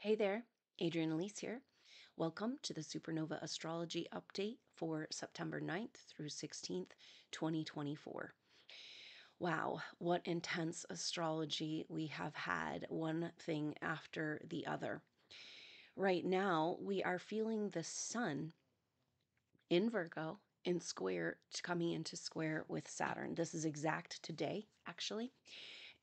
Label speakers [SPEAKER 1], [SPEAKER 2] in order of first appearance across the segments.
[SPEAKER 1] Hey there, Adrienne Elise here. Welcome to the SuperNova Astrology update for September 9th through 16th, 2024. Wow, what intense astrology we have had, one thing after the other. Right now, we are feeling the sun in Virgo in square, coming into square with Saturn. This is exact today, actually.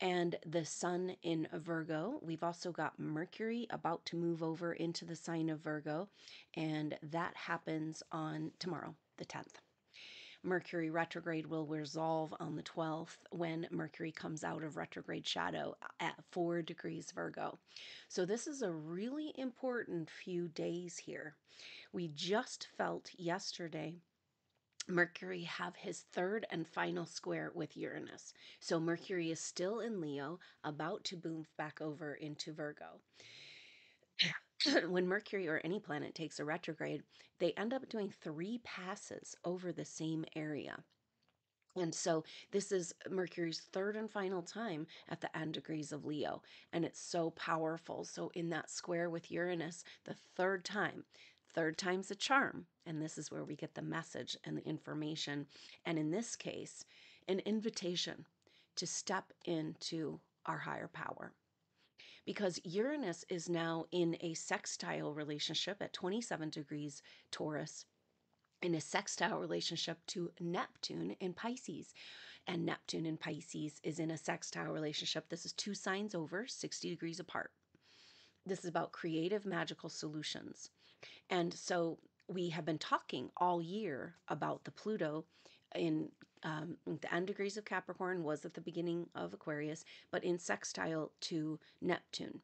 [SPEAKER 1] And the sun in Virgo. We've also got Mercury about to move over into the sign of Virgo, and that happens on tomorrow, the 10th. Mercury retrograde will resolve on the 12th when Mercury comes out of retrograde shadow at 4 degrees Virgo. So this is a really important few days here. We just felt yesterday Mercury have his third and final square with Uranus. So Mercury is still in Leo, about to move back over into Virgo. When Mercury or any planet takes a retrograde, they end up doing 3 passes over the same area. And so this is Mercury's third and final time at the end degrees of Leo. And it's so powerful. So in that square with Uranus, the third time's a charm. And this is where we get the message and the information. And in this case, an invitation to step into our higher power. Because Uranus is now in a sextile relationship at 27 degrees Taurus, in a sextile relationship to Neptune in Pisces. And Neptune in Pisces is in a sextile relationship. This is 2 signs over, 60 degrees apart. This is about creative, magical solutions. And so we have been talking all year about the Pluto in the end degrees of Capricorn, was at the beginning of Aquarius, but in sextile to Neptune.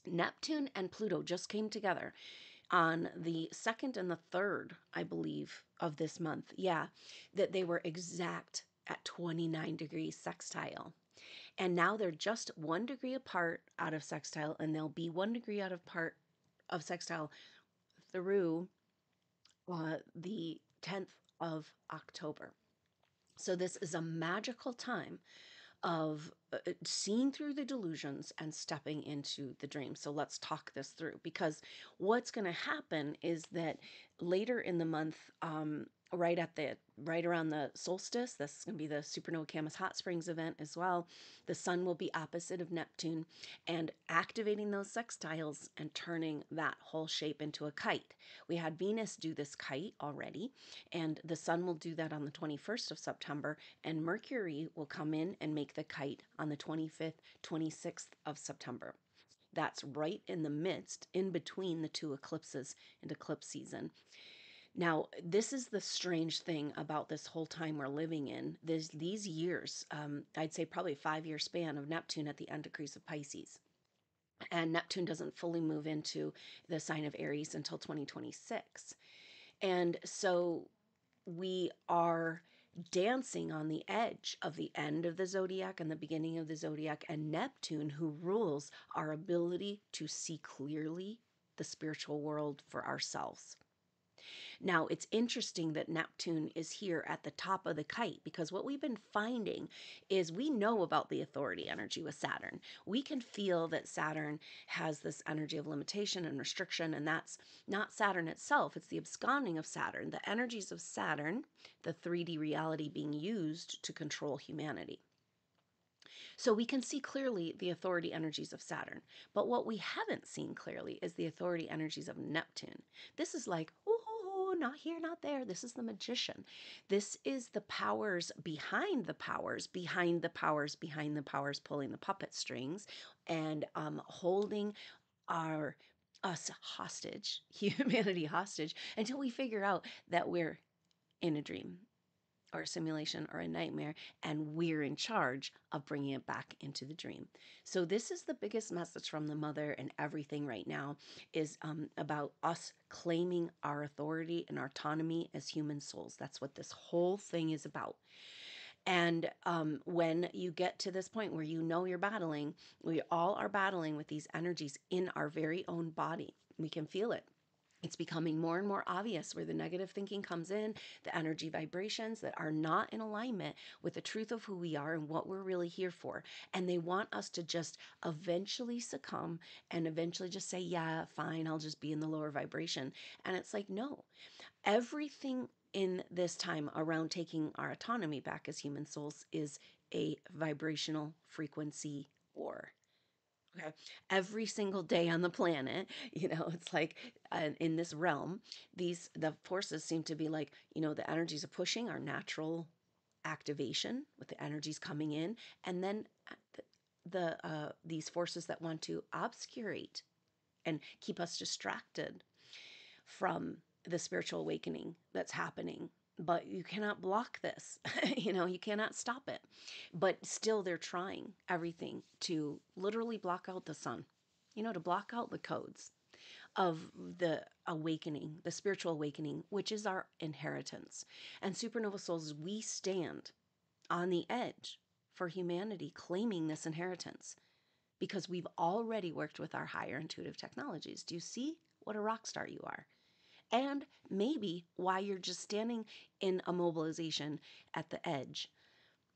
[SPEAKER 1] Neptune and Pluto just came together on the 2nd and the 3rd, I believe, of this month. Yeah, that they were exact at 29 degrees sextile. And now they're just 1 degree apart out of sextile, and they'll be 1 degree out of part of sextile through the 10th of October. So this is a magical time of seeing through the delusions and stepping into the dream. So let's talk this through, because what's going to happen is that later in the month, right around the solstice, this is going to be the SuperNova Camas Hot Springs event as well. The sun will be opposite of Neptune and activating those sextiles and turning that whole shape into a kite. We had Venus do this kite already, and the sun will do that on the 21st of September, and Mercury will come in and make the kite on the 25th, 26th of September. That's right in the midst, in between the 2 eclipses and eclipse season. Now, this is the strange thing about this whole time we're living in. These years, I'd say probably a 5-year span of Neptune at the end degrees of Pisces. And Neptune doesn't fully move into the sign of Aries until 2026. And so we are dancing on the edge of the end of the zodiac and the beginning of the zodiac, and Neptune, who rules our ability to see clearly the spiritual world for ourselves. Now, it's interesting that Neptune is here at the top of the kite, because what we've been finding is we know about the authority energy with Saturn. We can feel that Saturn has this energy of limitation and restriction, and that's not Saturn itself. It's the absconding of Saturn, the energies of Saturn, the 3D reality being used to control humanity. So we can see clearly the authority energies of Saturn. But what we haven't seen clearly is the authority energies of Neptune. This is like, ooh, not here, not there. This is the magician. This is the powers behind the powers, behind the powers, behind the powers, pulling the puppet strings and holding us hostage, humanity hostage, until we figure out that we're in a dream or a simulation or a nightmare, and we're in charge of bringing it back into the dream. So this is the biggest message from the mother, and everything right now is about us claiming our authority and our autonomy as human souls. That's what this whole thing is about. And when you get to this point where you know you're battling, we all are battling with these energies in our very own body. We can feel it. It's becoming more and more obvious where the negative thinking comes in, the energy vibrations that are not in alignment with the truth of who we are and what we're really here for. And they want us to just eventually succumb and eventually just say, yeah, fine, I'll just be in the lower vibration. And it's like, no, everything in this time around taking our autonomy back as human souls is a vibrational frequency war. Okay. Every single day on the planet, it's like in this realm, the forces seem to be like, the energies are pushing our natural activation with the energies coming in, and then these forces that want to obscurate and keep us distracted from the spiritual awakening that's happening. But you cannot block this. You cannot stop it. But still, they're trying everything to literally block out the sun, to block out the codes of the awakening, the spiritual awakening, which is our inheritance. And supernova souls, we stand on the edge for humanity claiming this inheritance because we've already worked with our higher intuitive technologies. Do you see what a rock star you are? And maybe why you're just standing in a mobilization at the edge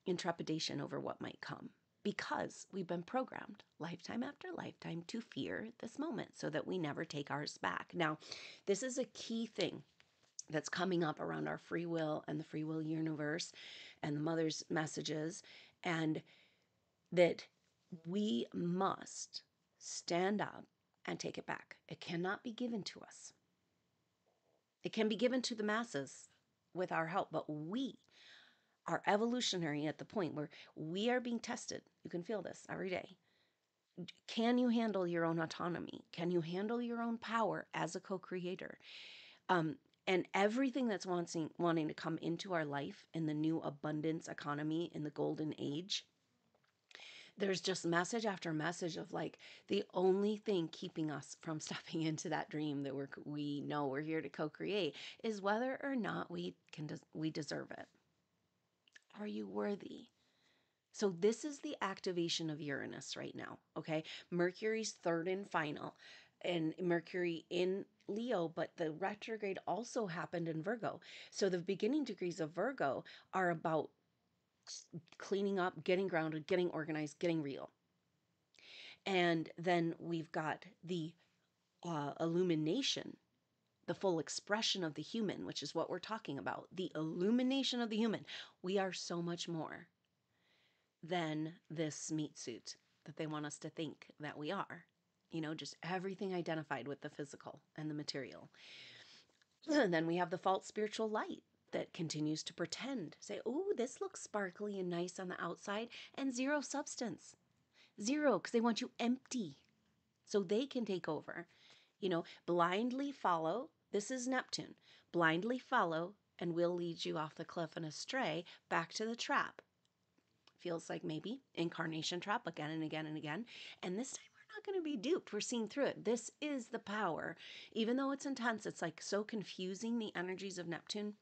[SPEAKER 1] in trepidation over what might come. Because we've been programmed lifetime after lifetime to fear this moment so that we never take ours back. Now, this is a key thing that's coming up around our free will and the free will universe and the mother's messages, and that we must stand up and take it back. It cannot be given to us. It can be given to the masses with our help, but we are evolutionary at the point where we are being tested. You can feel this every day. Can you handle your own autonomy? Can you handle your own power as a co-creator? And everything that's wanting to come into our life in the new abundance economy in the golden age, there's just message after message of like the only thing keeping us from stepping into that dream that we know we're here to co-create is whether or not we deserve it. Are you worthy? So this is the activation of Uranus right now, okay? Mercury's third and final, and Mercury in Leo, but the retrograde also happened in Virgo. So the beginning degrees of Virgo are about cleaning up, getting grounded, getting organized, getting real. And then we've got the illumination, the full expression of the human, which is what we're talking about. The illumination of the human. We are so much more than this meat suit that they want us to think that we are. Just everything identified with the physical and the material. And then we have the false spiritual light that continues to pretend, say, oh, this looks sparkly and nice on the outside, and zero substance. Zero, because they want you empty so they can take over. Blindly follow. This is Neptune. Blindly follow, and we'll lead you off the cliff and astray back to the trap. Feels like maybe incarnation trap again and again and again. And this time we're not going to be duped. We're seeing through it. This is the power. Even though it's intense, it's like so confusing, the energies of Neptune.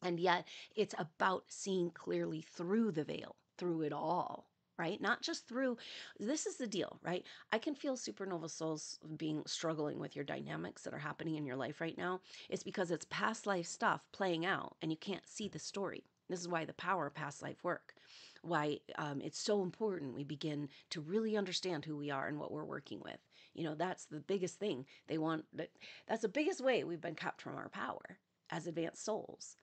[SPEAKER 1] And yet it's about seeing clearly through the veil, through it all, right? Not just through, this is the deal, right? I can feel supernova souls struggling with your dynamics that are happening in your life right now. It's because it's past life stuff playing out and you can't see the story. This is why the power of past life work, why it's so important we begin to really understand who we are and what we're working with. That's the biggest thing they want. That's the biggest way we've been kept from our power as advanced souls,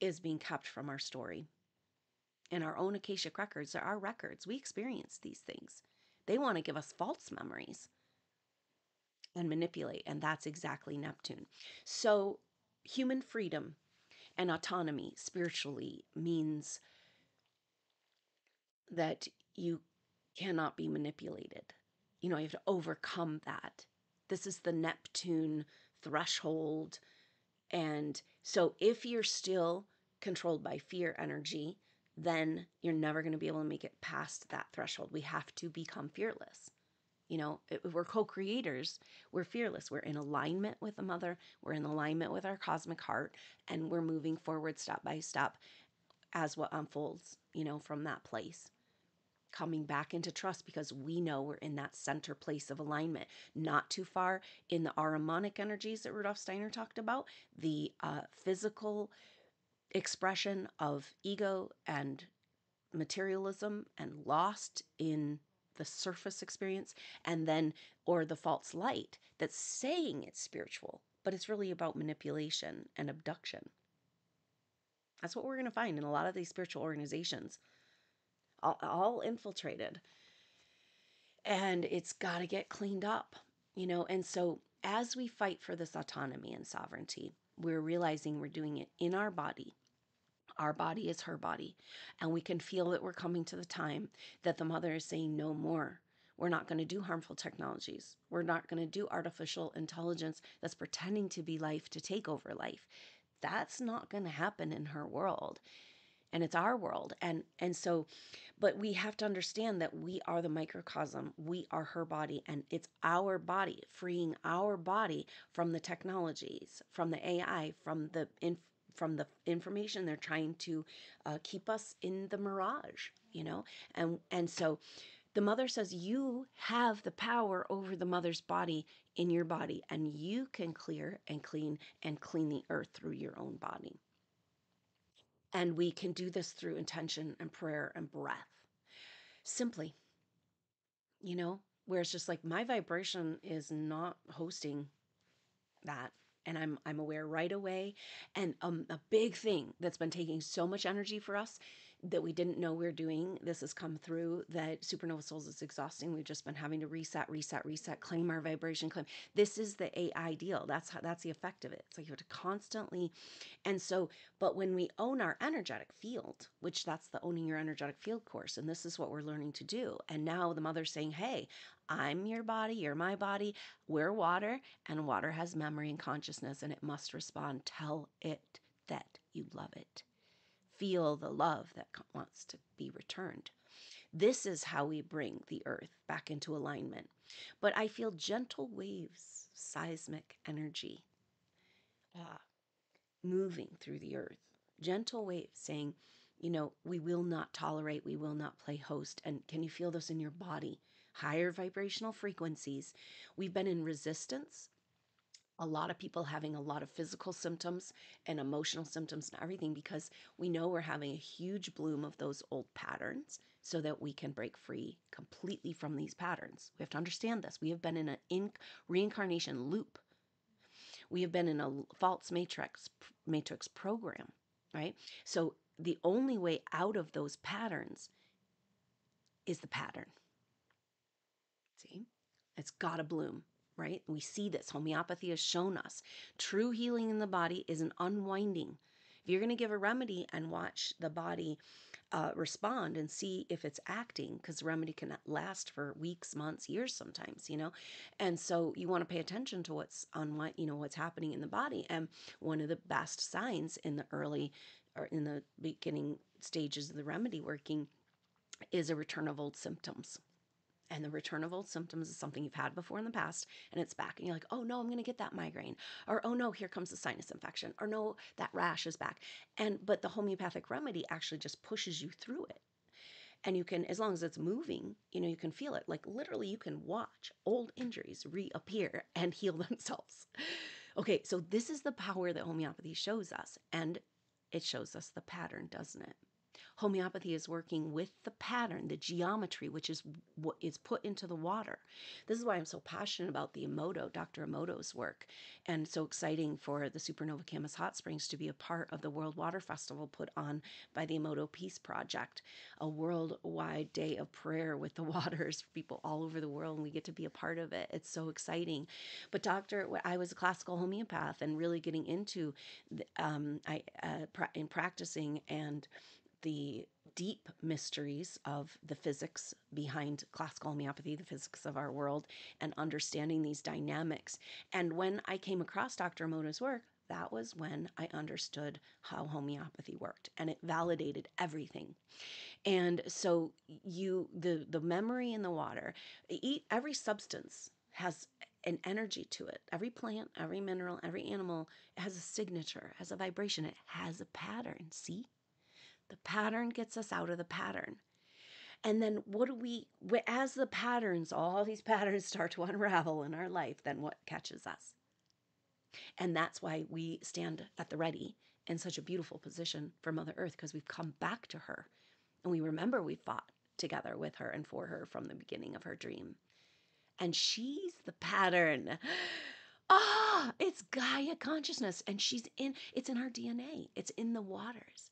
[SPEAKER 1] is being kept from our story. And our own Akashic records are our records. We experience these things. They want to give us false memories and manipulate, and that's exactly Neptune. So human freedom and autonomy spiritually means that you cannot be manipulated. You have to overcome that. This is the Neptune threshold. And so if you're still controlled by fear energy, then you're never going to be able to make it past that threshold. We have to become fearless. If we're co-creators, we're fearless. We're in alignment with the mother. We're in alignment with our cosmic heart, and we're moving forward step by step as what unfolds, from that place. coming back into trust, because we know we're in that center place of alignment, not too far in the Ahrimanic energies that Rudolf Steiner talked about, the physical expression of ego and materialism and lost in the surface experience, and then, or the false light that's saying it's spiritual, but it's really about manipulation and abduction. That's what we're going to find in a lot of these spiritual organizations, all infiltrated. And it's got to get cleaned up, And so as we fight for this autonomy and sovereignty, we're realizing we're doing it in our body. Our body is her body. And we can feel that we're coming to the time that the mother is saying no more. We're not going to do harmful technologies. We're not going to do artificial intelligence that's pretending to be life to take over life. That's not going to happen in her world. And it's our world. And so, but we have to understand that we are the microcosm. We are her body, and it's our body, freeing our body from the technologies, from the AI, from the information they're trying to keep us in the mirage, and so the mother says you have the power over the mother's body in your body, and you can clear and clean the earth through your own body. And we can do this through intention and prayer and breath. Simply, where it's just like my vibration is not hosting that. And I'm aware right away. And a big thing that's been taking so much energy for us that we didn't know we were doing, this has come through, that Supernova Souls is exhausting. We've just been having to reset, claim our vibration, claim. This is the AI deal. That's the effect of it. It's like you have to constantly. And so, but when we own our energetic field, which that's the Owning Your Energetic Field course, and this is what we're learning to do. And now the mother's saying, hey, I'm your body, you're my body, we're water, and water has memory and consciousness, and it must respond. Tell it that you love it. Feel the love that wants to be returned. This is how we bring the earth back into alignment. But I feel gentle waves, seismic energy, moving through the earth. Gentle waves saying, we will not tolerate, we will not play host. And can you feel this in your body? Higher vibrational frequencies. We've been in resistance. A lot of people having a lot of physical symptoms and emotional symptoms and everything, because we know we're having a huge bloom of those old patterns so that we can break free completely from these patterns. We have to understand this. We have been in a reincarnation loop. We have been in a false matrix program, right? So the only way out of those patterns is the pattern. See, it's got to bloom, right? We see this. Homeopathy has shown us true healing in the body is an unwinding. If you're going to give a remedy and watch the body respond and see if it's acting, because remedy can last for weeks, months, years sometimes, and so you want to pay attention to what's what's happening in the body. And one of the best signs in the early or in the beginning stages of the remedy working is a return of old symptoms. And the return of old symptoms is something you've had before in the past, and it's back, and you're like, oh no, I'm going to get that migraine, or oh no, here comes the sinus infection, or no, that rash is back. But the homeopathic remedy actually just pushes you through it. And you can, as long as it's moving, you can feel it. Like literally you can watch old injuries reappear and heal themselves. Okay, so this is the power that homeopathy shows us, and it shows us the pattern, doesn't it? Homeopathy is working with the pattern, the geometry, which is what is put into the water. This is why I'm so passionate about the Dr. Emoto's work, and so exciting for the SuperNova Camas Hot Springs to be a part of the World Water Festival put on by the Emoto Peace Project, a worldwide day of prayer with the waters for people all over the world, and we get to be a part of it. It's so exciting. But I was a classical homeopath, and really getting into in practicing and the deep mysteries of the physics behind classical homeopathy, the physics of our world, and understanding these dynamics. And when I came across Dr. Emoto's work, that was when I understood how homeopathy worked, and it validated everything. And so the memory in the water, every substance has an energy to it. Every plant, every mineral, every animal has a signature, has a vibration, it has a pattern. See? The pattern gets us out of the pattern. And then what do we, as the patterns, all these patterns start to unravel in our life, then what catches us? And that's why we stand at the ready in such a beautiful position for Mother Earth, because we've come back to her. And we remember we fought together with her and for her from the beginning of her dream. And she's the pattern. It's Gaia consciousness. And it's in our DNA. It's in the waters.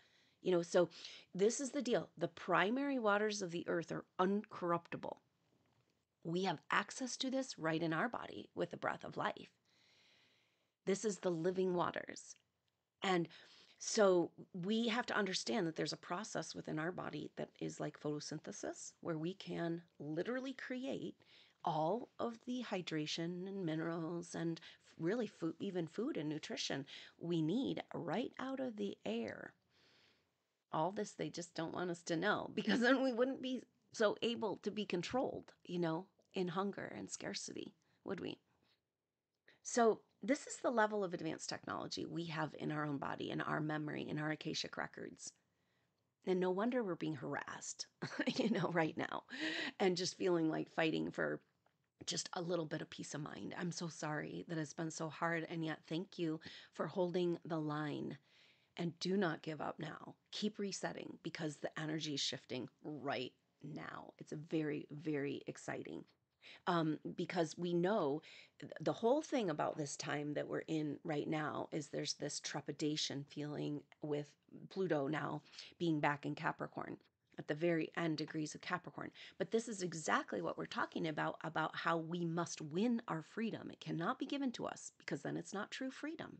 [SPEAKER 1] So this is the deal. The primary waters of the earth are uncorruptible. We have access to this right in our body with the breath of life. This is the living waters. And so we have to understand that there's a process within our body that is like photosynthesis, where we can literally create all of the hydration and minerals and really food, even food and nutrition we need right out of the air. All this they just don't want us to know, because then we wouldn't be so able to be controlled, in hunger and scarcity, would we? So this is the level of advanced technology we have in our own body, in our memory, in our Akashic records. And no wonder we're being harassed, right now, and just feeling like fighting for just a little bit of peace of mind. I'm so sorry that it's been so hard. And yet, thank you for holding the line. And do not give up now. Keep resetting, because the energy is shifting right now. It's very, very exciting. Because we know the whole thing about this time that we're in right now is there's this trepidation feeling with Pluto now being back in Capricorn at the very end degrees of Capricorn. But this is exactly what we're talking about how we must win our freedom. It cannot be given to us, because then it's not true freedom.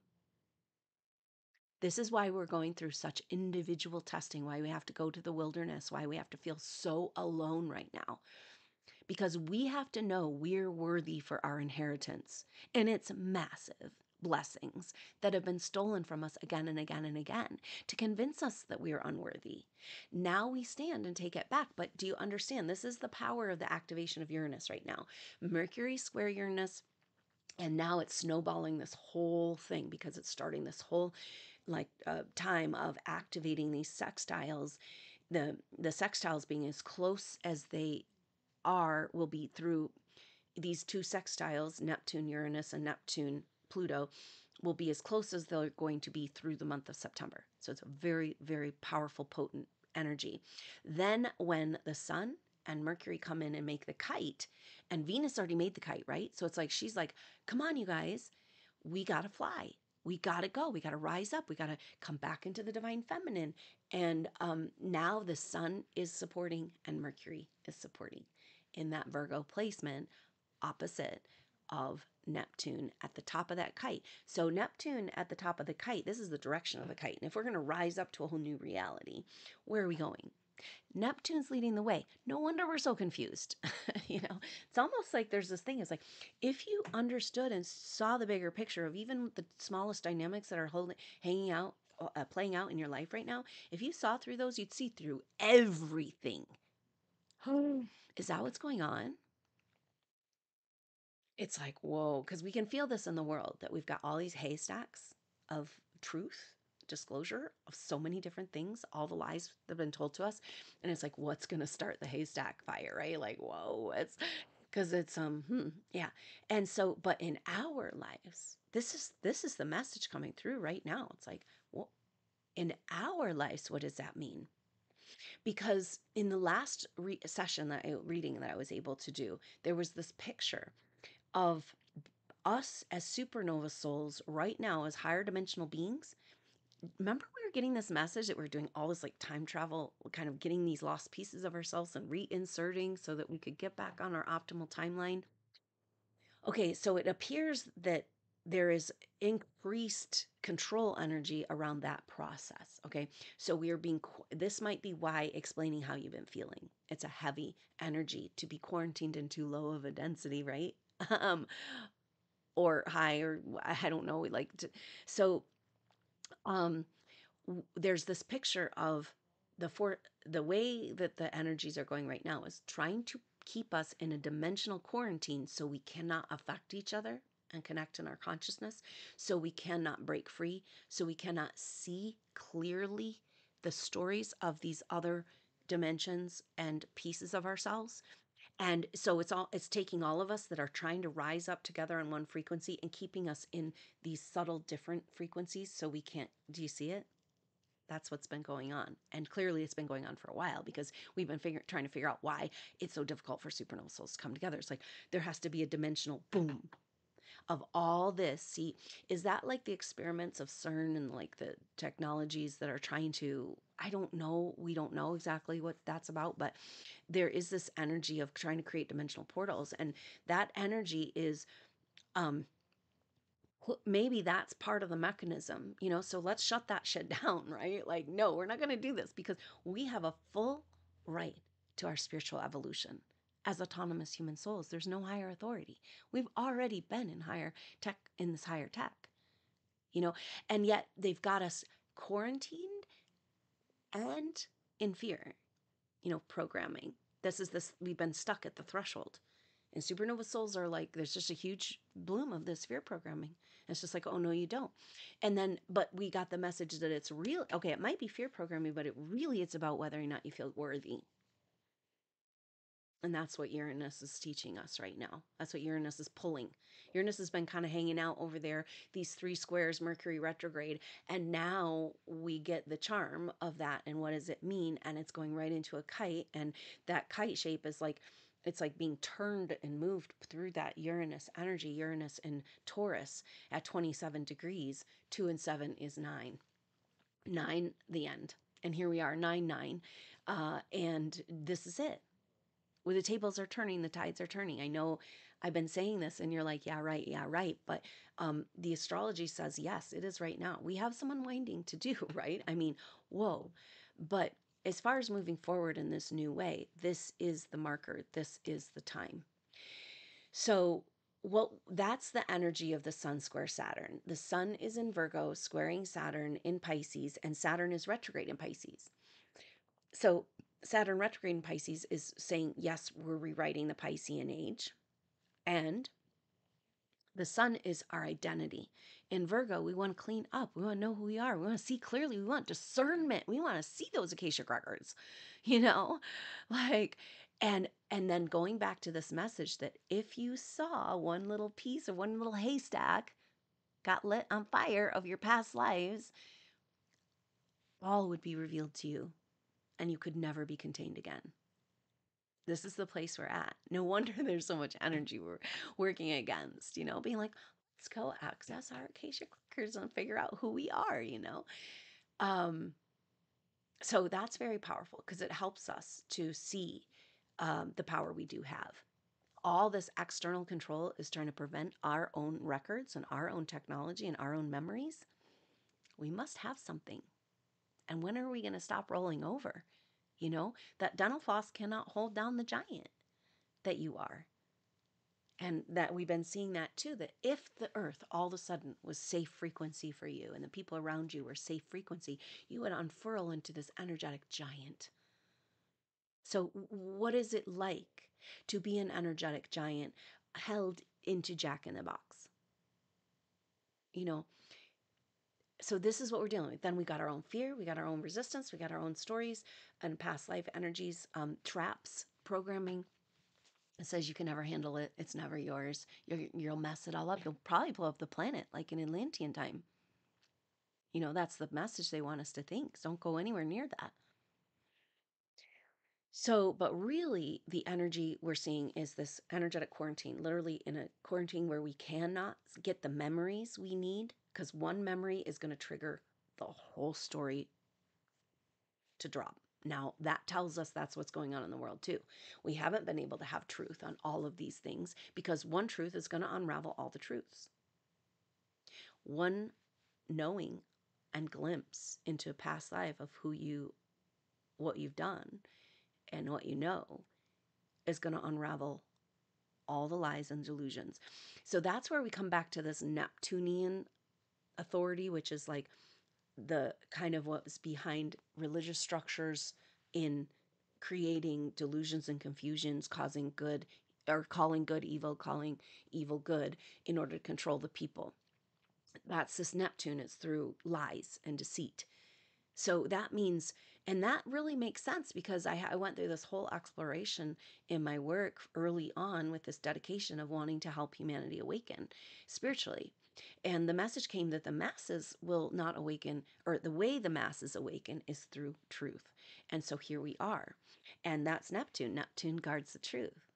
[SPEAKER 1] This is why we're going through such individual testing, why we have to go to the wilderness, why we have to feel so alone right now. Because we have to know we're worthy for our inheritance. And it's massive blessings that have been stolen from us again and again and again to convince us that we are unworthy. Now we stand and take it back. But do you understand? This is the power of the activation of Uranus right now. Mercury square Uranus. And now it's snowballing this whole thing, because it's starting this whole time of activating these sextiles. The sextiles being as close as they will be through these two sextiles, Neptune, Uranus, and Neptune, Pluto, will be as close as they're going to be through the month of September. So it's a very, very powerful, potent energy. Then when the sun and Mercury come in and make the kite, and Venus already made the kite, right? So it's like, she's like, come on, you guys, we got to fly. We got to go. We got to rise up. We got to come back into the divine feminine. And now the sun is supporting and Mercury is supporting in that Virgo placement, opposite of Neptune at the top of that kite. So Neptune at the top of the kite, this is the direction of the kite. And if we're going to rise up to a whole new reality, where are we going? Neptune's leading the way. No wonder we're so confused. It's almost like there's this thing. It's like, if you understood and saw the bigger picture of even the smallest dynamics that are hanging out, playing out in your life right now, if you saw through those, you'd see through everything. Is that what's going on? It's like, whoa, because we can feel this in the world, that we've got all these haystacks of truth, disclosure of so many different things, all the lies that have been told to us. And it's like, what's going to start the haystack fire, right? Like, whoa, it's because it's, yeah. And so, but in our lives, this is the message coming through right now. It's like, well, in our lives, what does that mean? Because in the last reading that I was able to do, there was this picture of us as supernova souls right now as higher dimensional beings. Remember, we were getting this message that we are doing all this like time travel, kind of getting these lost pieces of ourselves and reinserting so that we could get back on our optimal timeline. Okay, so it appears that there is increased control energy around that process. Okay, so we are this might be why explaining how you've been feeling. It's a heavy energy to be quarantined in too low of a density, right? Or high, or I don't know, so there's this picture of the way that the energies are going right now is trying to keep us in a dimensional quarantine, so we cannot affect each other and connect in our consciousness, so we cannot break free, so we cannot see clearly the stories of these other dimensions and pieces of ourselves. And so it's taking all of us that are trying to rise up together on one frequency and keeping us in these subtle different frequencies so we can't. Do you see it? That's what's been going on. And clearly it's been going on for a while, because we've been trying to figure out why it's so difficult for supernova souls to come together. It's like there has to be a dimensional boom of all this. See, is that like the experiments of CERN and like the technologies that are trying to, I don't know, we don't know exactly what that's about, but there is this energy of trying to create dimensional portals, and that energy is maybe that's part of the mechanism, so let's shut that shit down, right? Like, no, we're not going to do this, because we have a full right to our spiritual evolution as autonomous human souls. There's no higher authority. We've already been in higher tech, in this higher tech, and yet they've got us quarantined and in fear, programming. We've been stuck at the threshold. And supernova souls are like, there's just a huge bloom of this fear programming. It's just like, oh, no, you don't. And then, but we got the message that it's real. Okay, it might be fear programming, but it's about whether or not you feel worthy. And that's what Uranus is teaching us right now. That's what Uranus is pulling. Uranus has been kind of hanging out over there, these 3 squares, Mercury retrograde. And now we get the charm of that. And what does it mean? And it's going right into a kite. And that kite shape is like, it's like being turned and moved through that Uranus energy, Uranus in Taurus at 27 degrees. 2 and 7 is 9. 9, the end. And here we are, 9-9. And this is it. Where the tables are turning, the tides are turning. I know I've been saying this and you're like, yeah, right. But the astrology says, yes, it is right now. We have some unwinding to do, right? I mean, whoa. But as far as moving forward in this new way, this is the marker. This is the time. So that's the energy of the sun square Saturn. The sun is in Virgo, squaring Saturn in Pisces, and Saturn is retrograde in Pisces. So Saturn retrograde in Pisces is saying, yes, we're rewriting the Piscean Age. And the sun is our identity. In Virgo, we want to clean up. We want to know who we are. We want to see clearly. We want discernment. We want to see those Akashic records, like, and then going back to this message that if you saw one little piece or one little haystack got lit on fire of your past lives, all would be revealed to you, and you could never be contained again. This is the place we're at. No wonder there's so much energy we're working against, being like, let's go access our Akashic records and figure out who we are, So that's very powerful, because it helps us to see the power we do have. All this external control is trying to prevent our own records and our own technology and our own memories. We must have something. And when are we going to stop rolling over? That dental floss cannot hold down the giant that you are. And that we've been seeing that too, that if the earth all of a sudden was safe frequency for you and the people around you were safe frequency, you would unfurl into this energetic giant. So what is it like to be an energetic giant held into Jack in the Box? So this is what we're dealing with. Then we got our own fear, we got our own resistance, we got our own stories and past life energies, traps, programming. It says you can never handle it. It's never yours. You'll mess it all up. You'll probably blow up the planet like in Atlantean time. That's the message they want us to think. Don't go anywhere near that. So, but really the energy we're seeing is this energetic quarantine, literally in a quarantine where we cannot get the memories we need, because one memory is going to trigger the whole story to drop. Now, that tells us that's what's going on in the world too. We haven't been able to have truth on all of these things, because one truth is going to unravel all the truths. One knowing and glimpse into a past life of what you've done and what you know is going to unravel all the lies and delusions. So that's where we come back to this Neptunian authority, which is like the kind of what's behind religious structures in creating delusions and confusions, causing good, or calling good evil, calling evil good, in order to control the people. That's this Neptune. It's through lies and deceit. So that means And that really makes sense because I went through this whole exploration in my work early on with this dedication of wanting to help humanity awaken spiritually. And the message came that the masses will not awaken, or the way the masses awaken is through truth. And so here we are. And that's Neptune. Neptune guards the truth.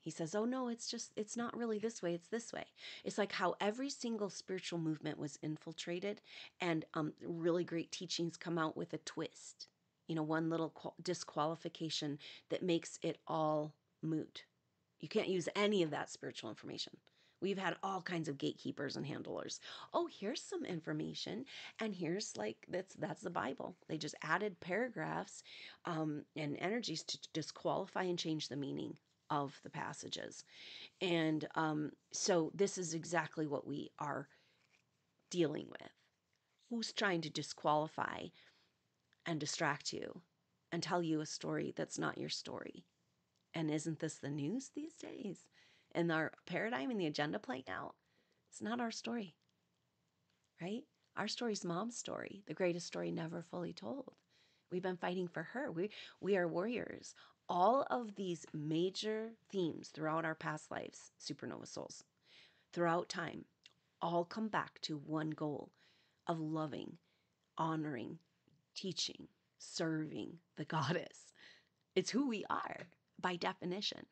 [SPEAKER 1] He says, oh no, it's not really this way, it's this way. It's like how every single spiritual movement was infiltrated, and really great teachings come out with a twist. One little disqualification that makes it all moot. You can't use any of that spiritual information. We've had all kinds of gatekeepers and handlers. Oh, here's some information, and here's that's the Bible. They just added paragraphs and energies to disqualify and change the meaning of the passages. And so this is exactly what we are dealing with. Who's trying to disqualify and distract you and tell you a story that's not your story? And isn't this the news these days? And our paradigm and the agenda playing out, it's not our story, right? Our story's mom's story, the greatest story never fully told. We've been fighting for her. We are warriors. All of these major themes throughout our past lives, supernova souls, throughout time, all come back to one goal of loving, honoring, teaching, serving the goddess. It's who we are by definition.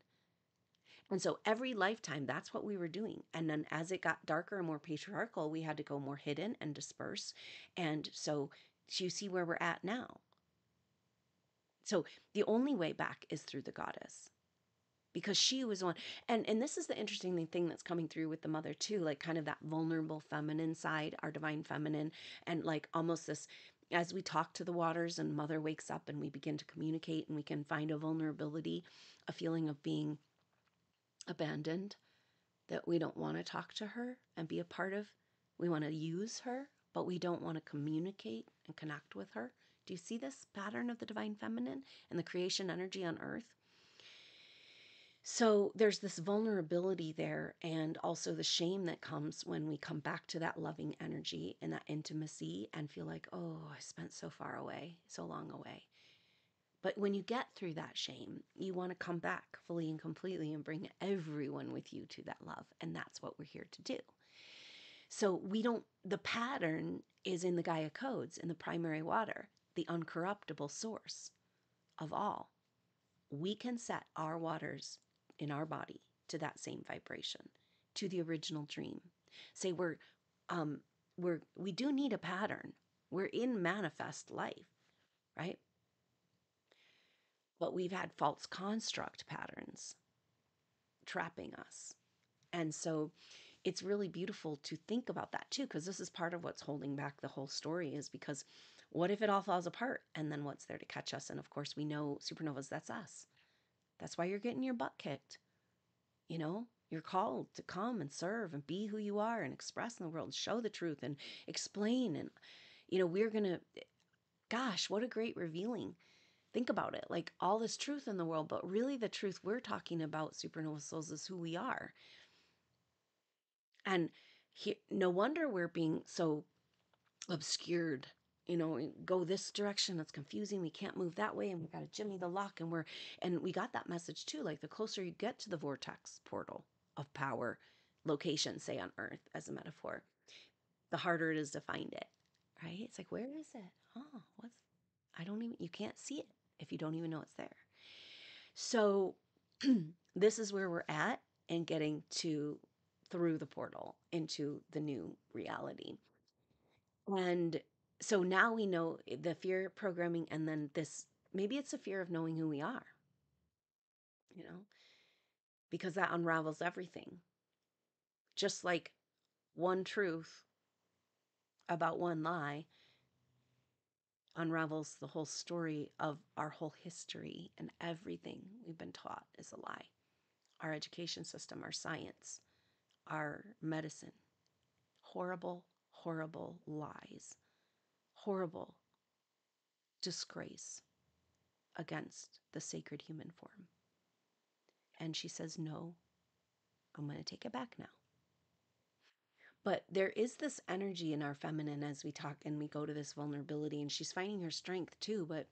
[SPEAKER 1] And so every lifetime, that's what we were doing. And then as it got darker and more patriarchal, we had to go more hidden and disperse. And so you see where we're at now. So the only way back is through the goddess, because she was one. And this is the interesting thing that's coming through with the mother too, like kind of that vulnerable feminine side, our divine feminine, and like almost this, as we talk to the waters and mother wakes up and we begin to communicate and we can find a vulnerability, a feeling of being abandoned, that we don't want to talk to her and be a part of. We want to use her, but we don't want to communicate and connect with her. Do you see this pattern of the divine feminine and the creation energy on earth? So there's this vulnerability there, and also the shame that comes when we come back to that loving energy and that intimacy and feel like, oh, I spent so far away, so long away. But when you get through that shame, you want to come back fully and completely and bring everyone with you to that love. And that's what we're here to do. So the pattern is in the Gaia codes, in the primary water, the uncorruptible source of all. We can set our waters in our body to that same vibration, to the original dream. Say we do need a pattern. We're in manifest life, right? But we've had false construct patterns trapping us. And so it's really beautiful to think about that too, because this is part of what's holding back the whole story, is because what if it all falls apart? And then what's there to catch us? And of course, we know supernovas, that's us. That's why you're getting your butt kicked. You're called to come and serve and be who you are and express in the world, show the truth and explain. And, we're going to, gosh, what a great revealing. Think about it, like all this truth in the world, but really the truth we're talking about, supernova souls, is who we are. And no wonder we're being so obscured. Go this direction, it's confusing, we can't move that way, and we got to jimmy the lock. And we got that message too, like the closer you get to the vortex portal of power location, say on earth as a metaphor, the harder it is to find it, right? It's like, where is it? Oh, you can't see it if you don't even know it's there. So this is where we're at, and getting through the portal into the new reality. And so now we know the fear programming, and then maybe it's a fear of knowing who we are, because that unravels everything. Just like one truth about one lie unravels the whole story of our whole history, and everything we've been taught is a lie. Our education system, our science, our medicine, horrible, horrible lies, horrible disgrace against the sacred human form. And she says, no, I'm going to take it back now. But there is this energy in our feminine as we talk and we go to this vulnerability, and she's finding her strength too. But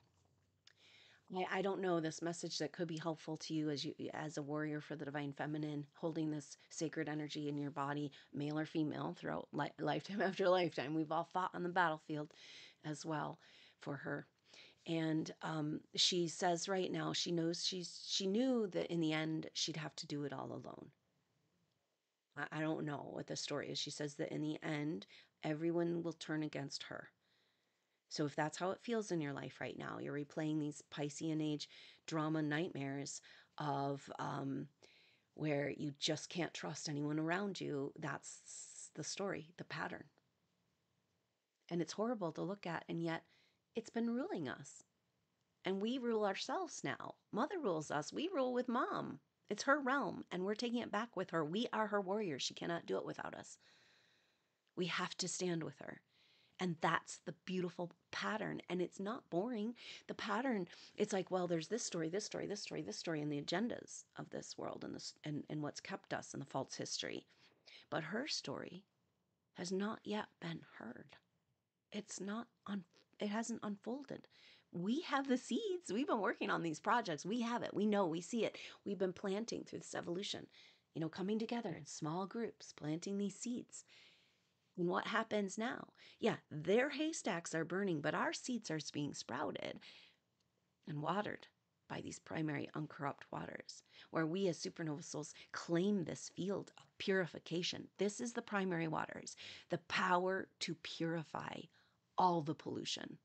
[SPEAKER 1] I don't know, this message that could be helpful to you as a warrior for the divine feminine, holding this sacred energy in your body, male or female, throughout lifetime after lifetime. We've all fought on the battlefield as well for her. And she says right now she knows she knew that in the end she'd have to do it all alone. I don't know what the story is. She says that in the end everyone will turn against her. So if that's how it feels in your life right now, you're replaying these Piscean Age drama nightmares of where you just can't trust anyone around you. That's the story, the pattern. And it's horrible to look at, and yet it's been ruling us. And we rule ourselves now. Mother rules us. We rule with mom. It's her realm, and we're taking it back with her. We are her warriors. She cannot do it without us. We have to stand with her. And that's the beautiful pattern. And it's not boring. The pattern, it's like, well, there's this story, this story, this story, this story, and the agendas of this world and this and what's kept us in the false history. But her story has not yet been heard. It's not it hasn't unfolded. We have the seeds. We've been working on these projects. We have it. We know, we see it. We've been planting through this evolution, coming together in small groups, planting these seeds. And what happens now? Yeah, their haystacks are burning, but our seeds are being sprouted and watered by these primary uncorrupt waters, where we as supernova souls claim this field of purification. This is the primary waters, the power to purify all the pollution.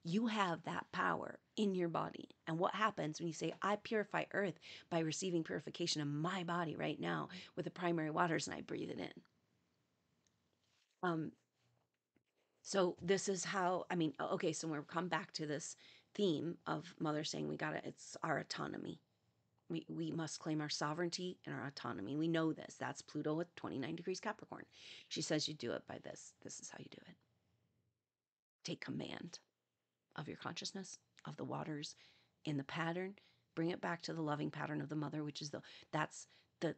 [SPEAKER 1] You have that power in your body. And what happens when you say, I purify earth by receiving purification in my body right now with the primary waters, and I breathe it in? So this is how, okay, so we'll come back to this theme of Mother saying it's our autonomy. We must claim our sovereignty and our autonomy. We know this. That's Pluto at 29 degrees Capricorn. She says you do it by this. This is how you do it. Take command of your consciousness, of the waters, in the pattern. Bring it back to the loving pattern of the mother, which is that's the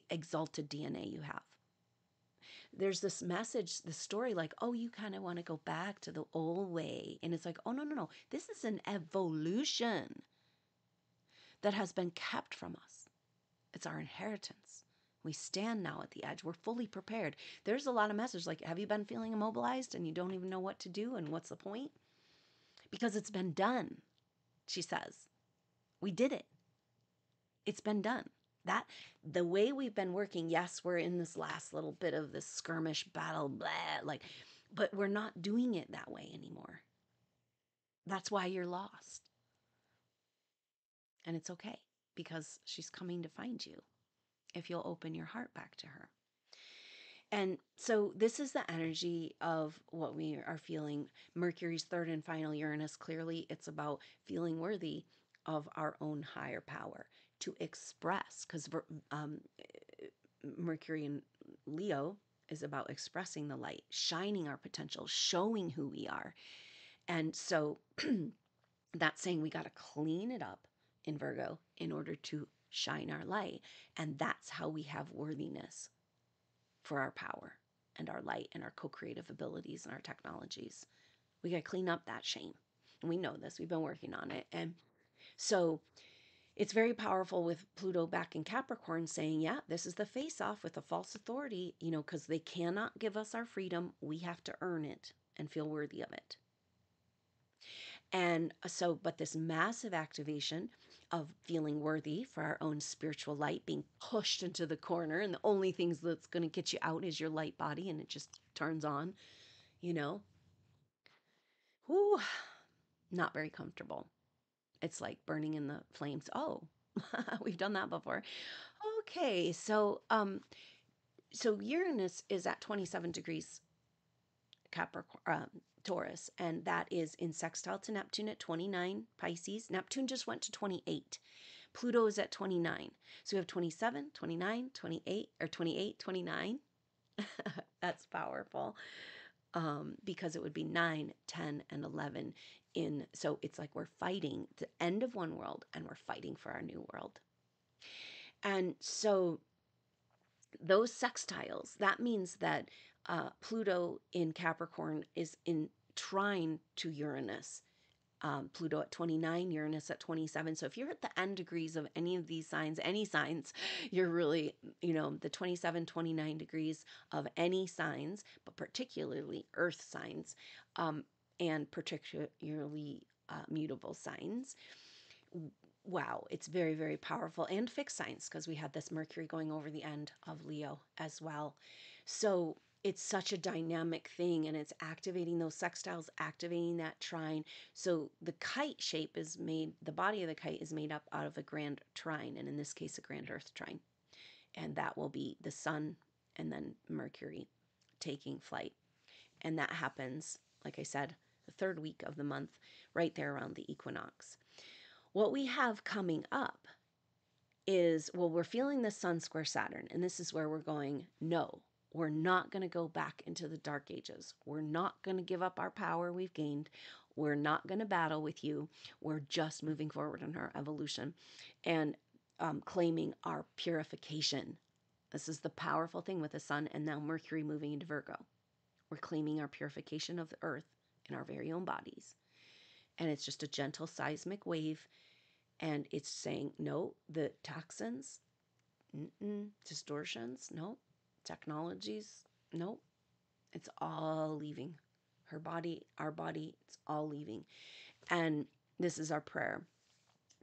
[SPEAKER 1] exalted DNA you have. There's this message, the story, like, oh, you kind of want to go back to the old way. And it's like, oh, no, no, no. This is an evolution that has been kept from us. It's our inheritance. We stand now at the edge. We're fully prepared. There's a lot of messages like, have you been feeling immobilized and you don't even know what to do and what's the point? Because it's been done, she says. We did it. It's been done. That the way we've been working, yes, we're in this last little bit of this skirmish battle, blah, but we're not doing it that way anymore. That's why you're lost. And it's okay, because she's coming to find you if you'll open your heart back to her. And so this is the energy of what we are feeling. Mercury's third and final Uranus, clearly it's about feeling worthy of our own higher power to express, because Mercury in Leo is about expressing the light, shining our potential, showing who we are. And so that's saying we got to clean it up in Virgo in order to shine our light. And that's how we have worthiness for our power and our light and our co-creative abilities and our technologies. We got to clean up that shame. And we know this. We've been working on it. And so it's very powerful with Pluto back in Capricorn saying, yeah, this is the face-off with the false authority, because they cannot give us our freedom. We have to earn it and feel worthy of it. And so, but this massive activation of feeling worthy for our own spiritual light being pushed into the corner, and the only things that's going to get you out is your light body, and it just turns on, Whew, not very comfortable. It's like burning in the flames. Oh, we've done that before. Okay, so Uranus is at 27 degrees Capricorn, Taurus, and that is in sextile to Neptune at 29 Pisces. Neptune just went to 28. Pluto is at 29. So we have 27, 29, 28, or 28, 29. That's powerful. Because it would be 9, 10, and 11 in. So it's like we're fighting the end of one world and we're fighting for our new world. And so those sextiles, that means that Pluto in Capricorn is in trine to Uranus Pluto at 29, Uranus at 27. So if you're at the end degrees of any of these signs, any signs, you're really, the 27, 29 degrees of any signs, but particularly earth signs, and particularly mutable signs. Wow, it's very, very powerful. And fixed signs, because we had this Mercury going over the end of Leo as well. So it's such a dynamic thing, and it's activating those sextiles, activating that trine. So the kite shape is made, the body of the kite is made up out of a grand trine, and in this case, a grand earth trine. And that will be the sun and then Mercury taking flight. And that happens, like I said, the third week of the month, right there around the equinox. What we have coming up is, well, we're feeling the sun square Saturn, and this is where we're going, no, we're not going to go back into the dark ages. We're not going to give up our power we've gained. We're not going to battle with you. We're just moving forward in our evolution and claiming our purification. This is the powerful thing with the sun and now Mercury moving into Virgo. We're claiming our purification of the earth in our very own bodies. And it's just a gentle seismic wave. And it's saying, no, the toxins, distortions, no, technologies, no, it's all leaving. Her body, our body, it's all leaving. And this is our prayer.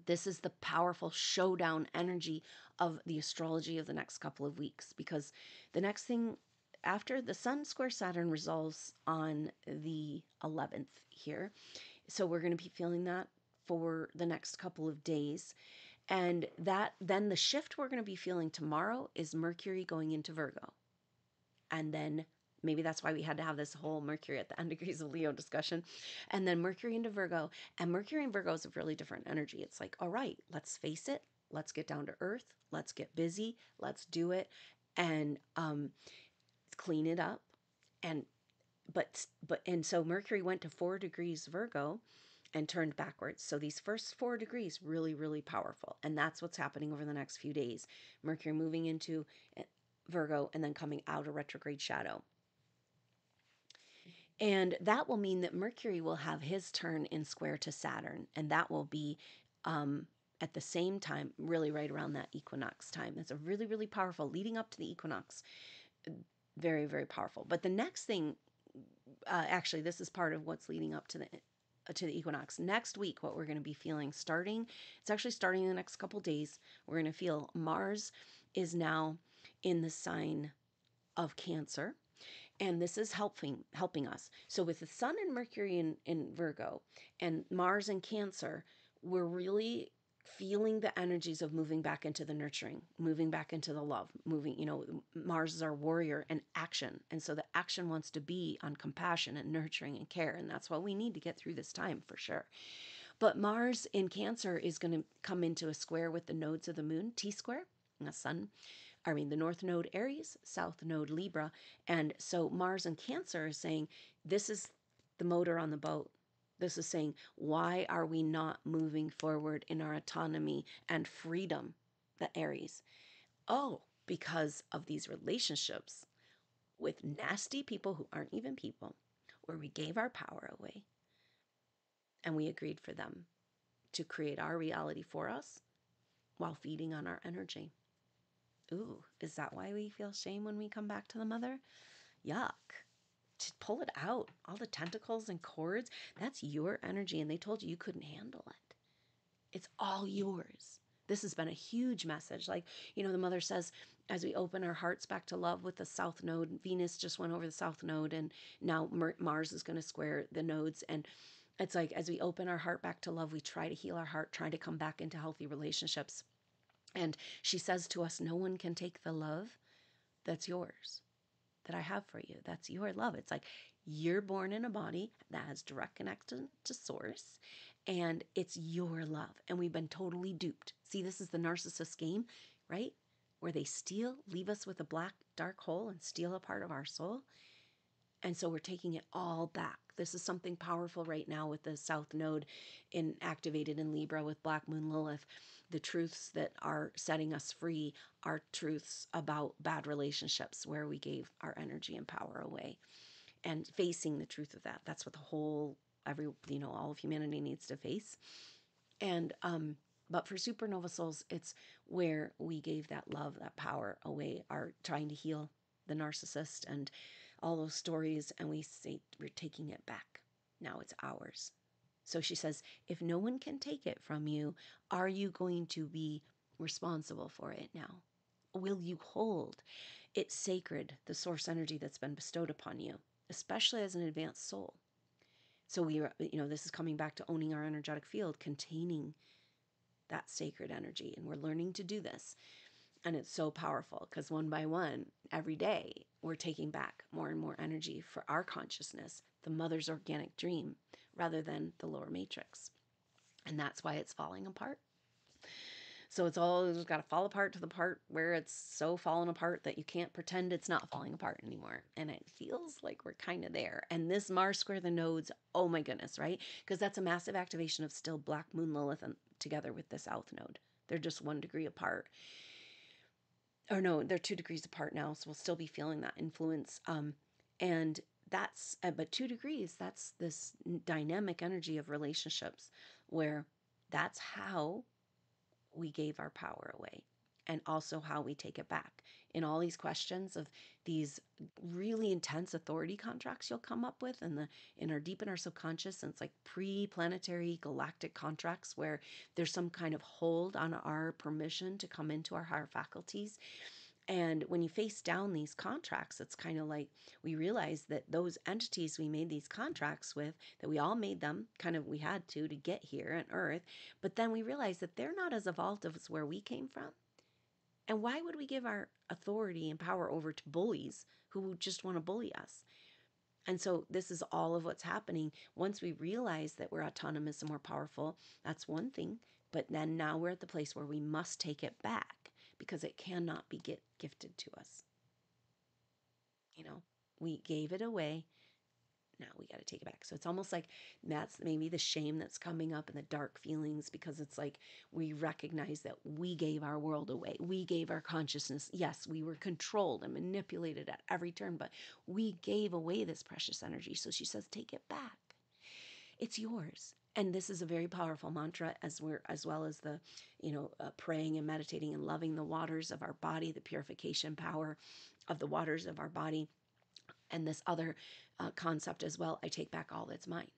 [SPEAKER 1] This is the powerful showdown energy of the astrology of the next couple of weeks, because the next thing after the sun square Saturn resolves on the 11th here. So we're going to be feeling that for the next couple of days. And that then the shift we're going to be feeling tomorrow is Mercury going into Virgo. And then maybe that's why we had to have this whole Mercury at the end degrees of Leo discussion. And then Mercury into Virgo. And Mercury and Virgo is a really different energy. It's like, all right, let's face it. Let's get down to earth. Let's get busy. Let's do it. And clean it up. And so Mercury went to 4 degrees Virgo and turned backwards. So these first 4 degrees, really, really powerful. And that's what's happening over the next few days. Mercury moving into Virgo and then coming out of retrograde shadow. And that will mean that Mercury will have his turn in square to Saturn. And that will be at the same time, really right around that equinox time. That's a really, really powerful leading up to the equinox. Very, very powerful. But the next thing, actually, this is part of what's leading up to the equinox. Next week, what we're going to be feeling it's actually starting in the next couple days. We're going to feel Mars is now in the sign of Cancer. And this is helping us. So with the sun and Mercury in Virgo and Mars in Cancer, we're really feeling the energies of moving back into the nurturing, moving back into the love, Mars is our warrior and action. And so the action wants to be on compassion and nurturing and care. And that's what we need to get through this time for sure. But Mars in Cancer is going to come into a square with the nodes of the moon, T-square, and the North Node Aries, South Node Libra. And so Mars in Cancer is saying, this is the motor on the boat. This is saying, why are we not moving forward in our autonomy and freedom, the Aries? Oh, because of these relationships with nasty people who aren't even people, where we gave our power away and we agreed for them to create our reality for us while feeding on our energy. Ooh, is that why we feel shame when we come back to the mother? Yuck. Just pull it out. All the tentacles and cords, that's your energy, and they told you couldn't handle it. It's all yours. This has been a huge message. Like, the mother says, as we open our hearts back to love with the South Node, Venus just went over the South Node, and now Mars is going to square the nodes. And it's like, as we open our heart back to love, we try to heal our heart, try to come back into healthy relationships. And she says to us, no one can take the love that's yours, that I have for you. That's your love. It's like you're born in a body that has direct connection to source, and it's your love. And we've been totally duped. See, this is the narcissist game, right? Where they leave us with a black, dark hole and steal a part of our soul. And so we're taking it all back. This is something powerful right now with the South Node activated in Libra with Black Moon Lilith. The truths that are setting us free are truths about bad relationships where we gave our energy and power away. And facing the truth of that. That's what the whole all of humanity needs to face. And but for supernova souls, it's where we gave that love, that power away, are trying to heal the narcissist and all those stories, and we say we're taking it back. Now it's ours. So she says, if no one can take it from you, are you going to be responsible for it now? Will you hold it sacred, the source energy that's been bestowed upon you, especially as an advanced soul? So this is coming back to owning our energetic field, containing that sacred energy. And we're learning to do this. And it's so powerful because one by one, every day, we're taking back more and more energy for our consciousness, the mother's organic dream, rather than the lower matrix. And that's why it's falling apart. So it's all got to fall apart to the part where it's so fallen apart that you can't pretend it's not falling apart anymore. And it feels like we're kind of there. And this Mars square the nodes, oh my goodness, right? Because that's a massive activation of still Black Moon Lilith and together with the South node. They're just 1 degree apart. Or no, they're 2 degrees apart now, so we'll still be feeling that influence. And that's, but 2 degrees, that's this dynamic energy of relationships where that's how we gave our power away, and also how we take it back. In all these questions of these really intense authority contracts you'll come up with in our deep in our subconscious, and it's like pre-planetary galactic contracts where there's some kind of hold on our permission to come into our higher faculties. And when you face down these contracts, it's kind of like we realize that those entities we made these contracts with, that we all made them, kind of we had to get here on Earth, but then we realize that they're not as evolved as where we came from. And why would we give our authority and power over to bullies who just want to bully us? And so this is all of what's happening. Once we realize that we're autonomous and more powerful, that's one thing. But then now we're at the place where we must take it back because it cannot be gifted to us. We gave it away. Now we got to take it back. So it's almost like that's maybe the shame that's coming up and the dark feelings, because it's like we recognize that we gave our world away. We gave our consciousness. Yes, we were controlled and manipulated at every turn, but we gave away this precious energy. So she says, take it back. It's yours. And this is a very powerful mantra, as well as the, praying and meditating and loving the waters of our body, the purification power of the waters of our body. And this other concept as well, I take back all that's mine.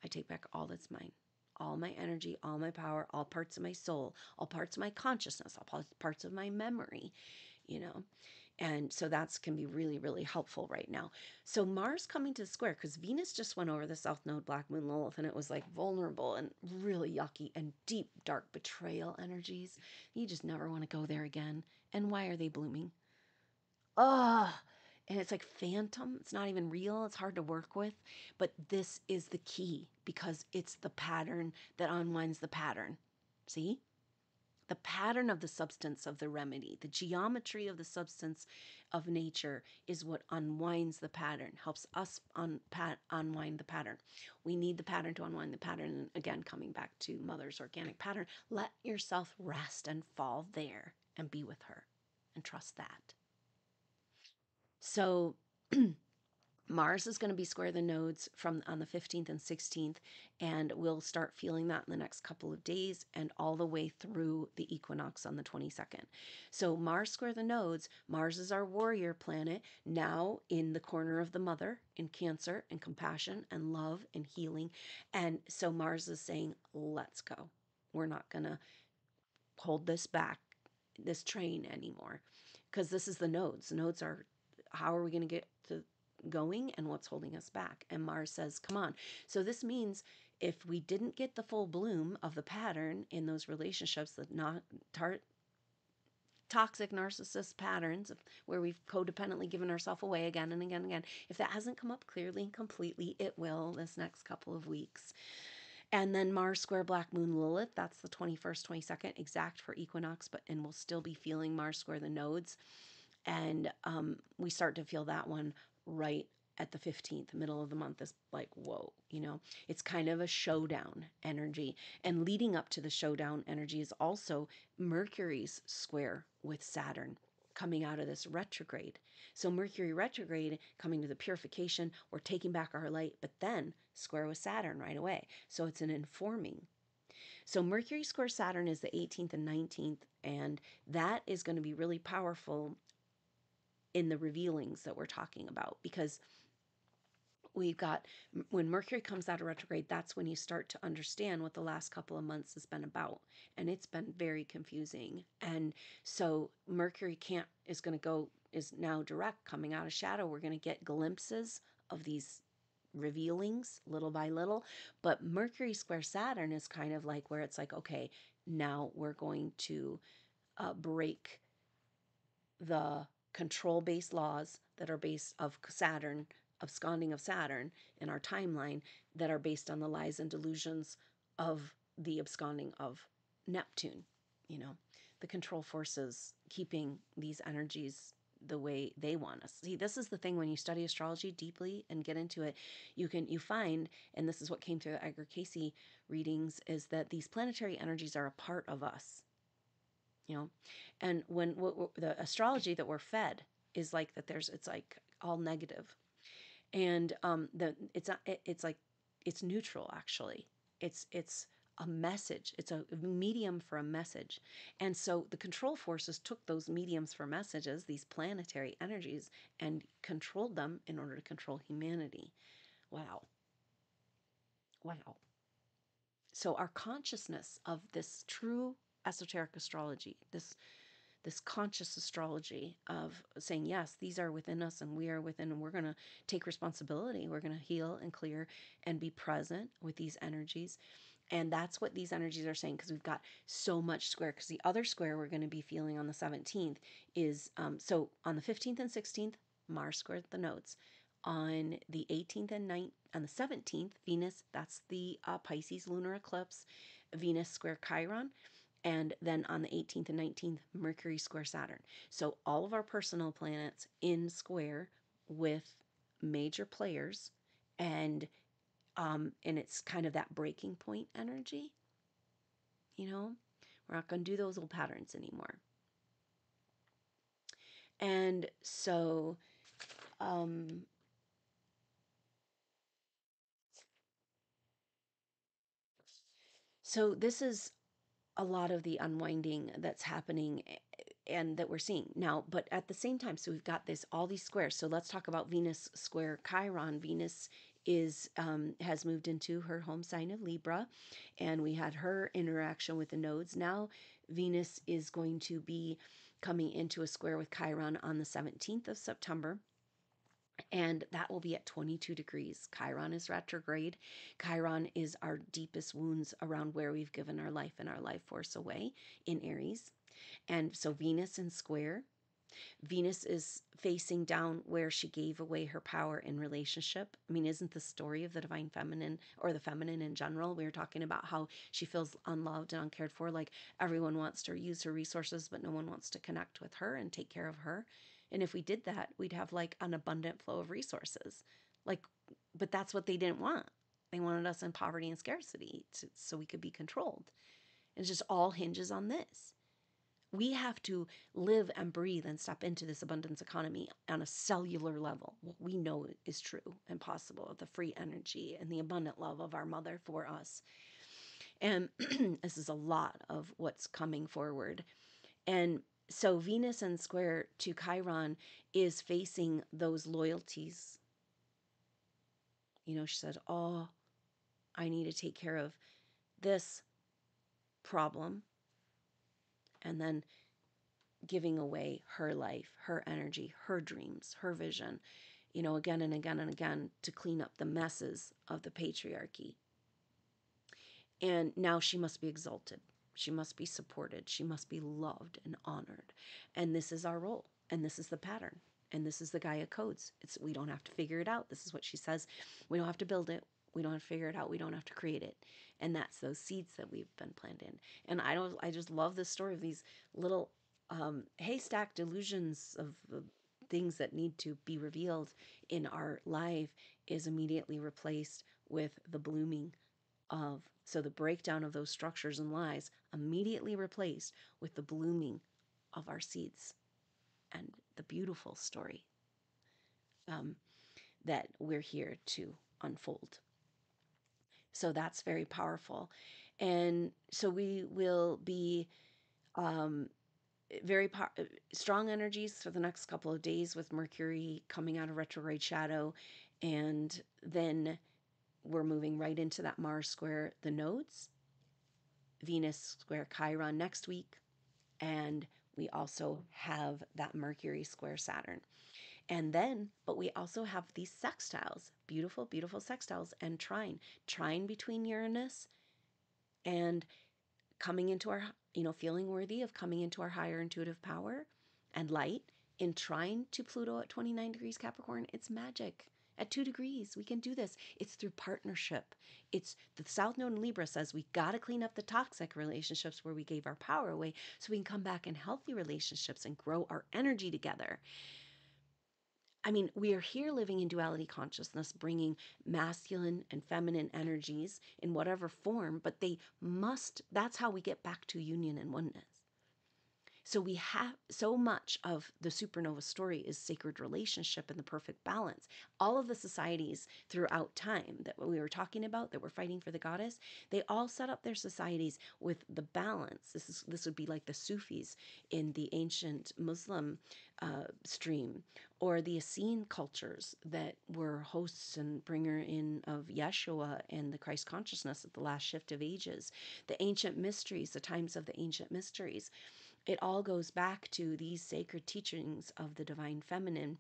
[SPEAKER 1] I take back all that's mine. All my energy, all my power, all parts of my soul, all parts of my consciousness, all parts of my memory, And so that can be really, really helpful right now. So Mars coming to the square, because Venus just went over the South Node, Black Moon Lilith, and it was like vulnerable and really yucky and deep, dark betrayal energies. You just never want to go there again. And why are they blooming? Ugh. And it's like phantom. It's not even real. It's hard to work with. But this is the key, because it's the pattern that unwinds the pattern. See? The pattern of the substance of the remedy, the geometry of the substance of nature is what unwinds the pattern, helps us unwind the pattern. We need the pattern to unwind the pattern. And again, coming back to Mother's organic pattern, let yourself rest and fall there and be with her and trust that. So Mars is going to be square the nodes on the 15th and 16th, and we'll start feeling that in the next couple of days and all the way through the equinox on the 22nd. So Mars square the nodes. Mars is our warrior planet, now in the corner of the mother, in Cancer and compassion and love and healing. And so Mars is saying, let's go. We're not going to hold this back, this train anymore, because this is the nodes. The nodes are, how are we going to get to going and what's holding us back? And Mars says, come on. So this means if we didn't get the full bloom of the pattern in those relationships, that not toxic narcissist patterns where we've codependently given ourselves away again and again and again, if that hasn't come up clearly and completely, it will this next couple of weeks. And then Mars square Black Moon Lilith, that's the 21st, 22nd, exact for equinox, and we'll still be feeling Mars square the nodes. And we start to feel that one right at the 15th, middle of the month, is like, whoa, it's kind of a showdown energy. And leading up to the showdown energy is also Mercury's square with Saturn, coming out of this retrograde. So Mercury retrograde coming to the purification or taking back our light, but then square with Saturn right away. So it's an informing. So Mercury square Saturn is the 18th and 19th, and that is going to be really powerful in the revealings that we're talking about, because we've got, when Mercury comes out of retrograde, that's when you start to understand what the last couple of months has been about. And it's been very confusing. And so Mercury is now direct coming out of shadow. We're going to get glimpses of these revealings little by little. But Mercury square Saturn is kind of like where it's like, okay, now we're going to break the control-based laws that are based of Saturn, absconding of Saturn in our timeline, that are based on the lies and delusions of the absconding of Neptune. The control forces keeping these energies the way they want us. See, this is the thing, when you study astrology deeply and get into it, you find, and this is what came through the Edgar Cayce readings, is that these planetary energies are a part of us. And when the astrology that we're fed is like that, it's like all negative, and it's neutral. Actually, it's a message. It's a medium for a message. And so the control forces took those mediums for messages, these planetary energies, and controlled them in order to control humanity. Wow. So our consciousness of this true esoteric astrology, this conscious astrology of saying, yes, these are within us and we are within, and we're going to take responsibility. We're going to heal and clear and be present with these energies. And that's what these energies are saying, because we've got so much square. Because the other square we're going to be feeling on the 17th is, so on the 15th and 16th, Mars squared the nodes. On the 18th and 19th, on the 17th, Venus, that's the Pisces lunar eclipse, Venus square Chiron. And then on the 18th and 19th, Mercury square Saturn. So all of our personal planets in square with major players, and it's kind of that breaking point energy. We're not going to do those old patterns anymore. And so so this is a lot of the unwinding that's happening and that we're seeing now. But at the same time, so we've got all these squares. So let's talk about Venus square Chiron. Venus has moved into her home sign of Libra, and we had her interaction with the nodes. Now Venus is going to be coming into a square with Chiron on the 17th of September. And that will be at 22 degrees. Chiron is retrograde. Chiron is our deepest wounds around where we've given our life and our life force away in Aries. And so Venus in square. Venus is facing down where she gave away her power in relationship. I mean, isn't the story of the divine feminine, or the feminine in general? We were talking about how she feels unloved and uncared for, like everyone wants to use her resources, but no one wants to connect with her and take care of her. And if we did that, we'd have like an abundant flow of resources. But that's what they didn't want. They wanted us in poverty and scarcity so we could be controlled. And it just all hinges on this. We have to live and breathe and step into this abundance economy on a cellular level. What we know is true and possible, of the free energy and the abundant love of our mother for us. And this is a lot of what's coming forward. And so Venus in square to Chiron is facing those loyalties. She said, oh, I need to take care of this problem. And then giving away her life, her energy, her dreams, her vision, again and again and again, to clean up the messes of the patriarchy. And now she must be exalted. She must be supported. She must be loved and honored. And this is our role. And this is the pattern. And this is the Gaia codes. We don't have to figure it out. This is what she says. We don't have to build it. We don't have to figure it out. We don't have to create it. And that's those seeds that we've been planted in. And I just love this story of these little haystack delusions of things that need to be revealed in our life is immediately replaced with the blooming of, so the breakdown of those structures and lies immediately replaced with the blooming of our seeds. and the beautiful story that we're here to unfold. So that's very powerful. And so we will be very strong energies for the next couple of days with Mercury coming out of retrograde shadow. And then we're moving right into that Mars square the nodes, Venus square Chiron next week. And we also have that Mercury square Saturn. And then, but we also have these sextiles, beautiful, beautiful sextiles, and trine between Uranus and coming into our, feeling worthy of coming into our higher intuitive power and light in trine to Pluto at 29 degrees Capricorn. It's magic. At 2 degrees, we can do this. It's through partnership. It's the South Node in Libra says we got to clean up the toxic relationships where we gave our power away so we can come back in healthy relationships and grow our energy together. I mean, we are here living in duality consciousness, bringing masculine and feminine energies in whatever form, but that's how we get back to union and oneness. So we have so much of the supernova story is sacred relationship and the perfect balance. All of the societies throughout time that we were talking about, that were fighting for the goddess, they all set up their societies with the balance. This would be like the Sufis in the ancient Muslim stream, or the Essene cultures that were hosts and bringer in of Yeshua and the Christ consciousness at the last shift of ages. The ancient mysteries, the times of the ancient mysteries. It all goes back to these sacred teachings of the divine feminine.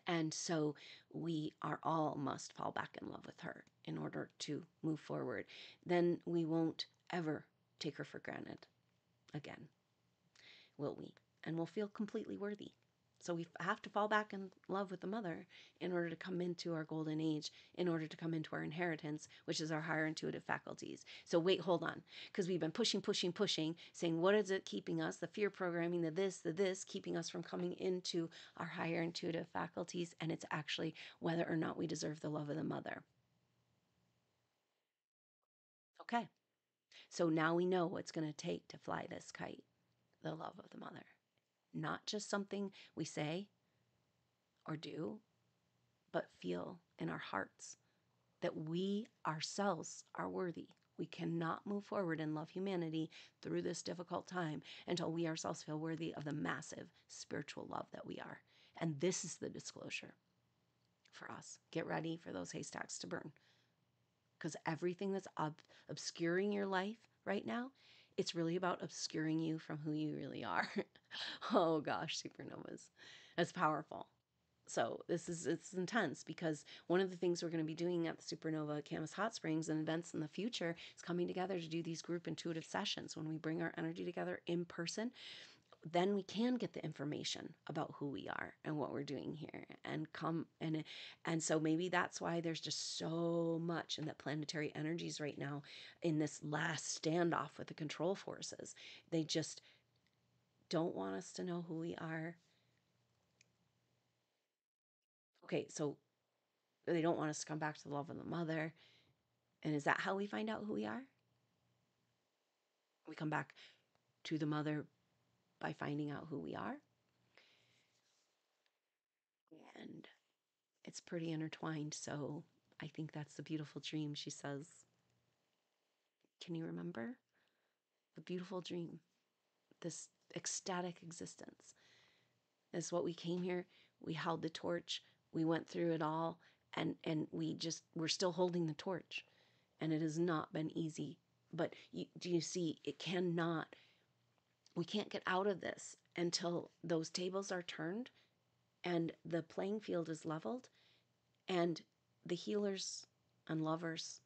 [SPEAKER 1] And so we are all must fall back in love with her in order to move forward. Then we won't ever take her for granted again, will we? And we'll feel completely worthy. So we have to fall back in love with the mother in order to come into our golden age, in order to come into our inheritance, which is our higher intuitive faculties. So wait, hold on, because we've been pushing, saying, what is it keeping us? The fear programming, the this, keeping us from coming into our higher intuitive faculties. And it's actually whether or not we deserve the love of the mother. Okay. So now we know what's going to take to fly this kite, the love of the mother. Not just something we say or do, but feel in our hearts that we ourselves are worthy. We cannot move forward and love humanity through this difficult time until we ourselves feel worthy of the massive spiritual love that we are. And this is the disclosure for us. Get ready for those haystacks to burn. Because everything that's obscuring your life right now, it's really about obscuring you from who you really are. Oh gosh, supernovas. That's powerful. So it's intense, because one of the things we're going to be doing at the Supernova Camas Hot Springs and events in the future is coming together to do these group intuitive sessions. When we bring our energy together in person, then we can get the information about who we are and what we're doing here and so maybe that's why there's just so much in that planetary energies right now in this last standoff with the control forces. They just don't want us to know who we are. Okay, so they don't want us to come back to the love of the mother. And is that how we find out who we are? We come back to the mother by finding out who we are. And it's pretty intertwined. So I think that's the beautiful dream, she says. Can you remember? The beautiful dream, this ecstatic existence. This is what we came here. We held the torch. We went through it all. And we're still holding the torch. And it has not been easy. But do you see, we can't get out of this until those tables are turned and the playing field is leveled and the healers and lovers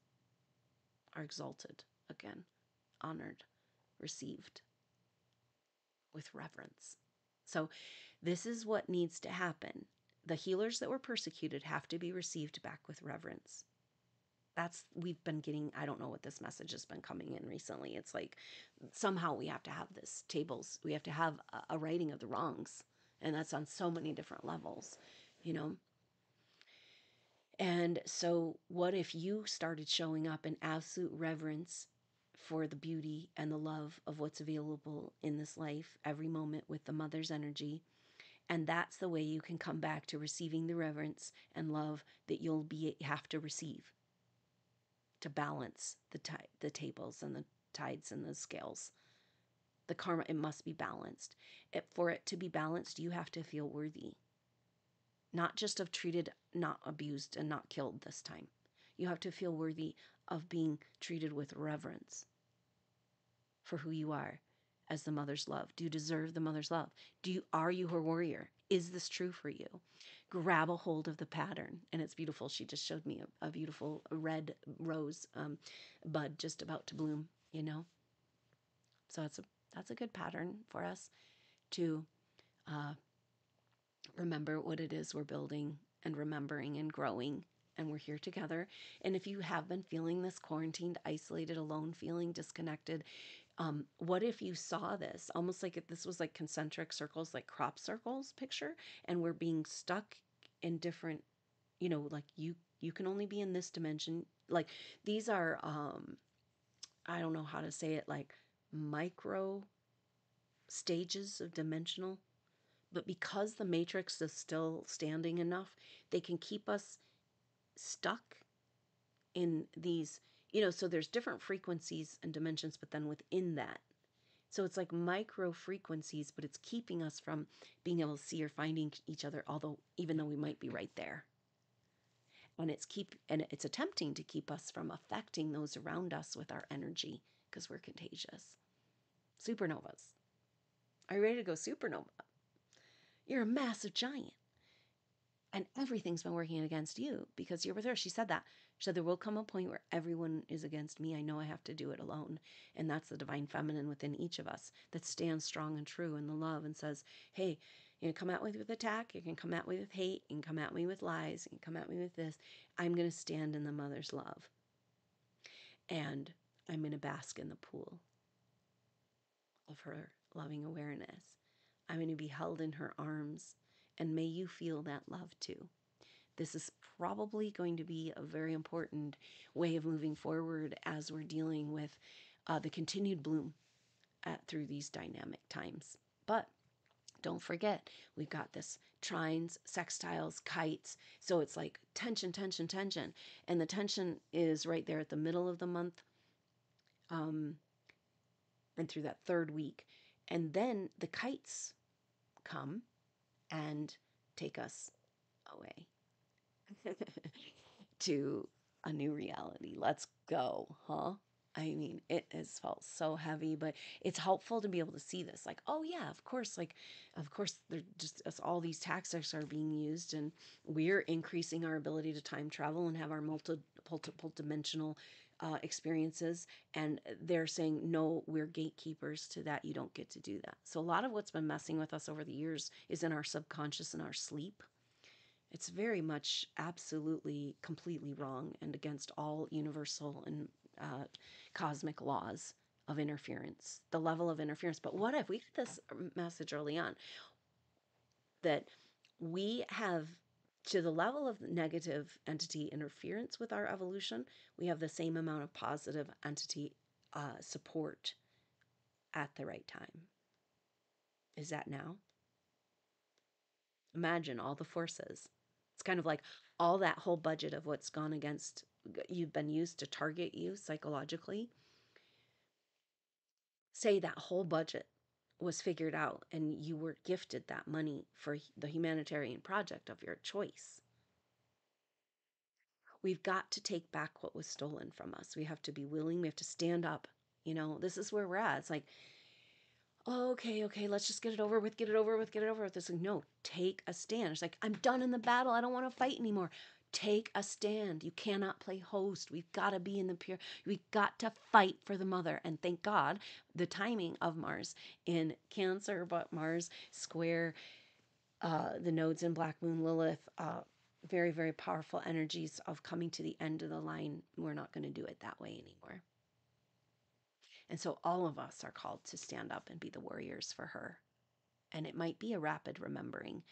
[SPEAKER 1] are exalted again, honored, received with reverence. So this is what needs to happen. The healers that were persecuted have to be received back with reverence. We've been getting, I don't know what this message has been coming in recently. It's like somehow we have to have this tables. We have to have a righting of the wrongs. And that's on so many different levels, And so what if you started showing up in absolute reverence for the beauty and the love of what's available in this life every moment with the mother's energy, And that's the way you can come back to receiving the reverence and love that you'll have to receive to balance the tables and the tides and the scales. The karma, it must be balanced. For it to be balanced, you have to feel worthy. Not just of treated, not abused, and not killed this time. You have to feel worthy of being treated with reverence for who you are as the mother's love. Do you deserve the mother's love? Are you her warrior? Is this true for you? Grab a hold of the pattern. And it's beautiful. She just showed me a beautiful red rose bud just about to bloom, you know? So that's a good pattern for us to remember what it is we're building and remembering and growing. And we're here together. And if you have been feeling this quarantined, isolated, alone, feeling disconnected, what if you saw this almost like if this was like concentric circles, like crop circles picture, and we're being stuck in different, like you can only be in this dimension. Like these are, I don't know how to say it, like micro stages of dimensional. But because the matrix is still standing enough, they can keep us stuck in these, so there's different frequencies and dimensions, but then within that. So it's like micro frequencies, but it's keeping us from being able to see or finding each other, even though we might be right there. And it's attempting to keep us from affecting those around us with our energy because we're contagious. Supernovas. Are you ready to go supernova? You're a massive giant. And everything's been working against you because you're with her. She said that. She said, there will come a point where everyone is against me. I know I have to do it alone. And that's the divine feminine within each of us that stands strong and true in the love and says, hey, you can come at me with attack. You can come at me with hate. You can come at me with lies. You can come at me with this. I'm going to stand in the mother's love. And I'm going to bask in the pool of her loving awareness. I'm going to be held in her arms. And may you feel that love too. This is probably going to be a very important way of moving forward as we're dealing with the continued bloom through these dynamic times. But don't forget, we've got this trines, sextiles, kites. So it's like tension, tension, tension. And the tension is right there at the middle of the month and through that third week. And then the kites come and take us away to a new reality. Let's go, huh? I mean, it has felt so heavy, but it's helpful to be able to see this. Like, oh yeah, of course, they're just as all these tactics are being used, and we're increasing our ability to time travel and have our multiple dimensional experiences. And they're saying, no, we're gatekeepers to that. You don't get to do that. So a lot of what's been messing with us over the years is in our subconscious and our sleep. It's very much absolutely completely wrong and against all universal and cosmic laws of interference, the level of interference. But what if we get this message early on that we have, to the level of negative entity interference with our evolution, we have the same amount of positive entity support at the right time? Is that now? Imagine all the forces. It's kind of like all that whole budget of what's gone against, you've been used to target you psychologically. Say that whole budget was figured out and you were gifted that money for the humanitarian project of your choice. We've got to take back what was stolen from us. We have to be willing. We have to stand up. This is where we're at. It's like, oh, okay, let's just get it over with, get it over with, get it over with. It's like, no, take a stand. It's like, I'm done in the battle. I don't want to fight anymore. Take a stand. You cannot play host. We've got to be in the pure. We've got to fight for the mother. And thank God, the timing of Mars in Cancer, but Mars square the nodes in Black Moon Lilith, very, very powerful energies of coming to the end of the line. We're not going to do it that way anymore. And so all of us are called to stand up and be the warriors for her. And it might be a rapid remembering.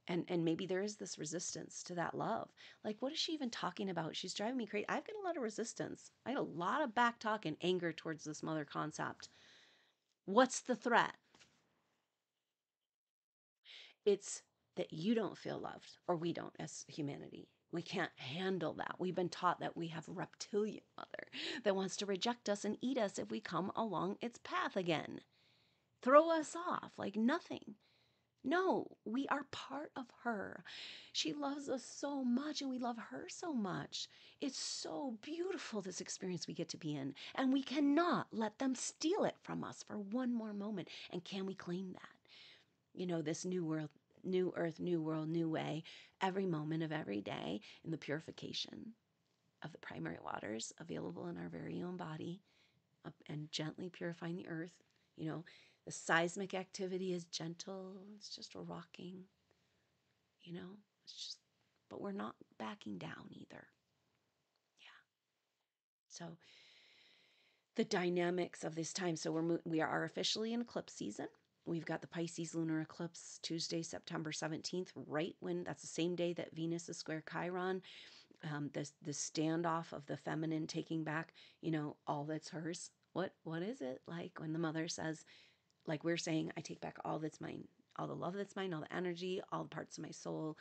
[SPEAKER 1] And maybe there is this resistance to that love. Like, what is she even talking about? She's driving me crazy. I've got a lot of resistance. I had a lot of back talk and anger towards this mother concept. What's the threat? It's that you don't feel loved, or we don't as humanity. We can't handle that. We've been taught that we have a reptilian mother that wants to reject us and eat us if we come along its path again. Throw us off like nothing. No, we are part of her. She loves us so much and we love her so much. It's so beautiful, this experience we get to be in. And we cannot let them steal it from us for one more moment. And can we claim that? You know, this new world, new earth, new world, new way, every moment of every day in the purification of the primary waters available in our very own body, and gently purifying the earth. You know, the seismic activity is gentle. It's just a rocking, you know, it's just, but we're not backing down either. Yeah. So the dynamics of this time. So we are officially in eclipse season. We've got the Pisces lunar eclipse Tuesday, September 17th, right when that's the same day that Venus is square Chiron. The standoff of the feminine taking back, you know, all that's hers. What is it like when the mother says, like we're saying, I take back all that's mine, all the love that's mine, all the energy, all the parts of my soul.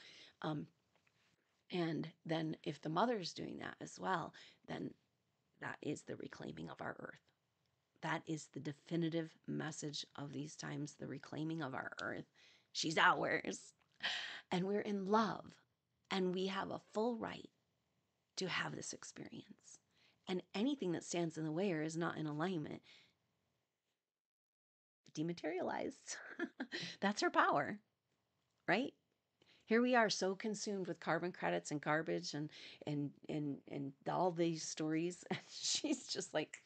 [SPEAKER 1] And then if the mother is doing that as well, then that is the reclaiming of our earth. That is the definitive message of these times, the reclaiming of our earth. She's ours. And we're in love. And we have a full right to have this experience. And anything that stands in the way or is not in alignment, dematerialized. That's her power, right? Here we are so consumed with carbon credits and garbage and all these stories. She's just like,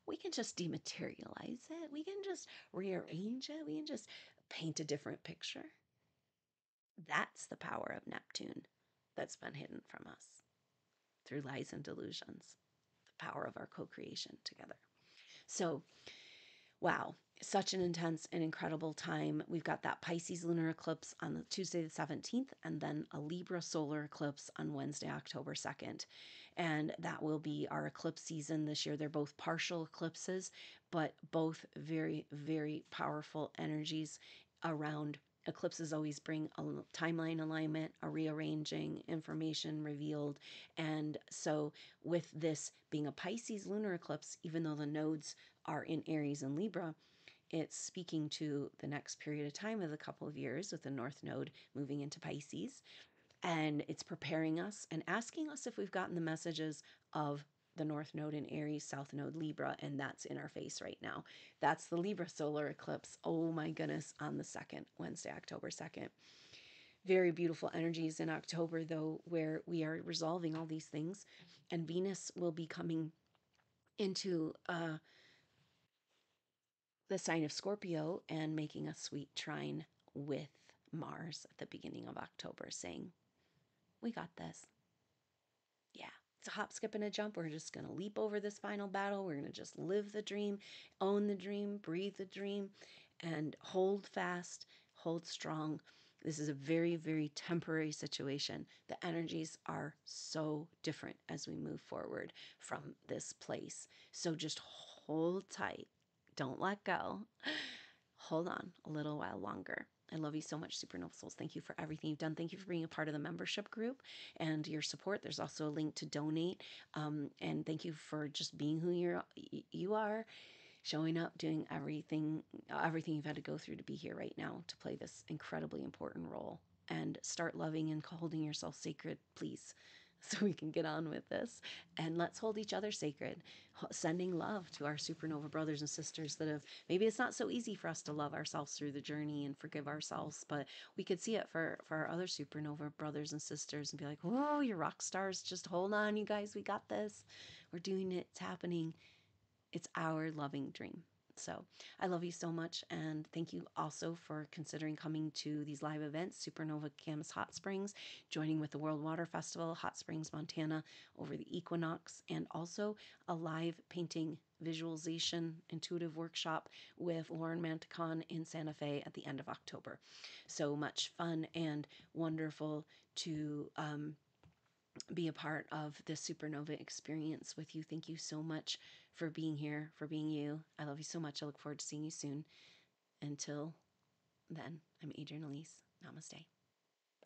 [SPEAKER 1] we can just dematerialize it. We can just rearrange it. We can just paint a different picture. That's the power of Neptune that's been hidden from us through lies and delusions. The power of our co-creation together. So, wow, such an intense and incredible time. We've got that Pisces lunar eclipse on the Tuesday the 17th, and then a Libra solar eclipse on Wednesday, October 2nd. And that will be our eclipse season this year. They're both partial eclipses, but both very, very powerful energies around. Eclipses always bring a timeline alignment, a rearranging, information revealed. And so, with this being a Pisces lunar eclipse, even though the nodes are in Aries and Libra, it's speaking to the next period of time of a couple of years with the North Node moving into Pisces. And it's preparing us and asking us if we've gotten the messages of the North Node in Aries, South Node Libra, and that's in our face right now. That's the Libra solar eclipse. Oh my goodness, on the 2nd, Wednesday, October 2nd. Very beautiful energies in October, though, where we are resolving all these things. And Venus will be coming into the sign of Scorpio and making a sweet trine with Mars at the beginning of October, saying, we got this. Yeah, it's a hop, skip, and a jump. We're just going to leap over this final battle. We're going to just live the dream, own the dream, breathe the dream, and hold fast, hold strong. This is a very, very temporary situation. The energies are so different as we move forward from this place. So just hold tight. Don't let go. Hold on a little while longer. I love you so much, Supernova Souls. Thank you for everything you've done. Thank you for being a part of the membership group and your support. There's also a link to donate. And thank you for just being who you are, showing up, doing everything you've had to go through to be here right now to play this incredibly important role. And start loving and holding yourself sacred, please, so we can get on with this. And let's hold each other sacred, sending love to our supernova brothers and sisters that have, maybe it's not so easy for us to love ourselves through the journey and forgive ourselves, but we could see it for our other supernova brothers and sisters and be like, whoa, you're rock stars. Just hold on, you guys. We got this. We're doing it. It's happening. It's our loving dream. So I love you so much. And thank you also for considering coming to these live events, Supernova Camas Hot Springs, joining with the World Water Festival, Hot Springs, Montana, over the equinox, and also a live painting visualization intuitive workshop with Lauren Manticon in Santa Fe at the end of October. So much fun and wonderful to be a part of this supernova experience with you. Thank you so much for being here, for being you. I love you so much. I look forward to seeing you soon. Until then, I'm Adrienne Elise. Namaste.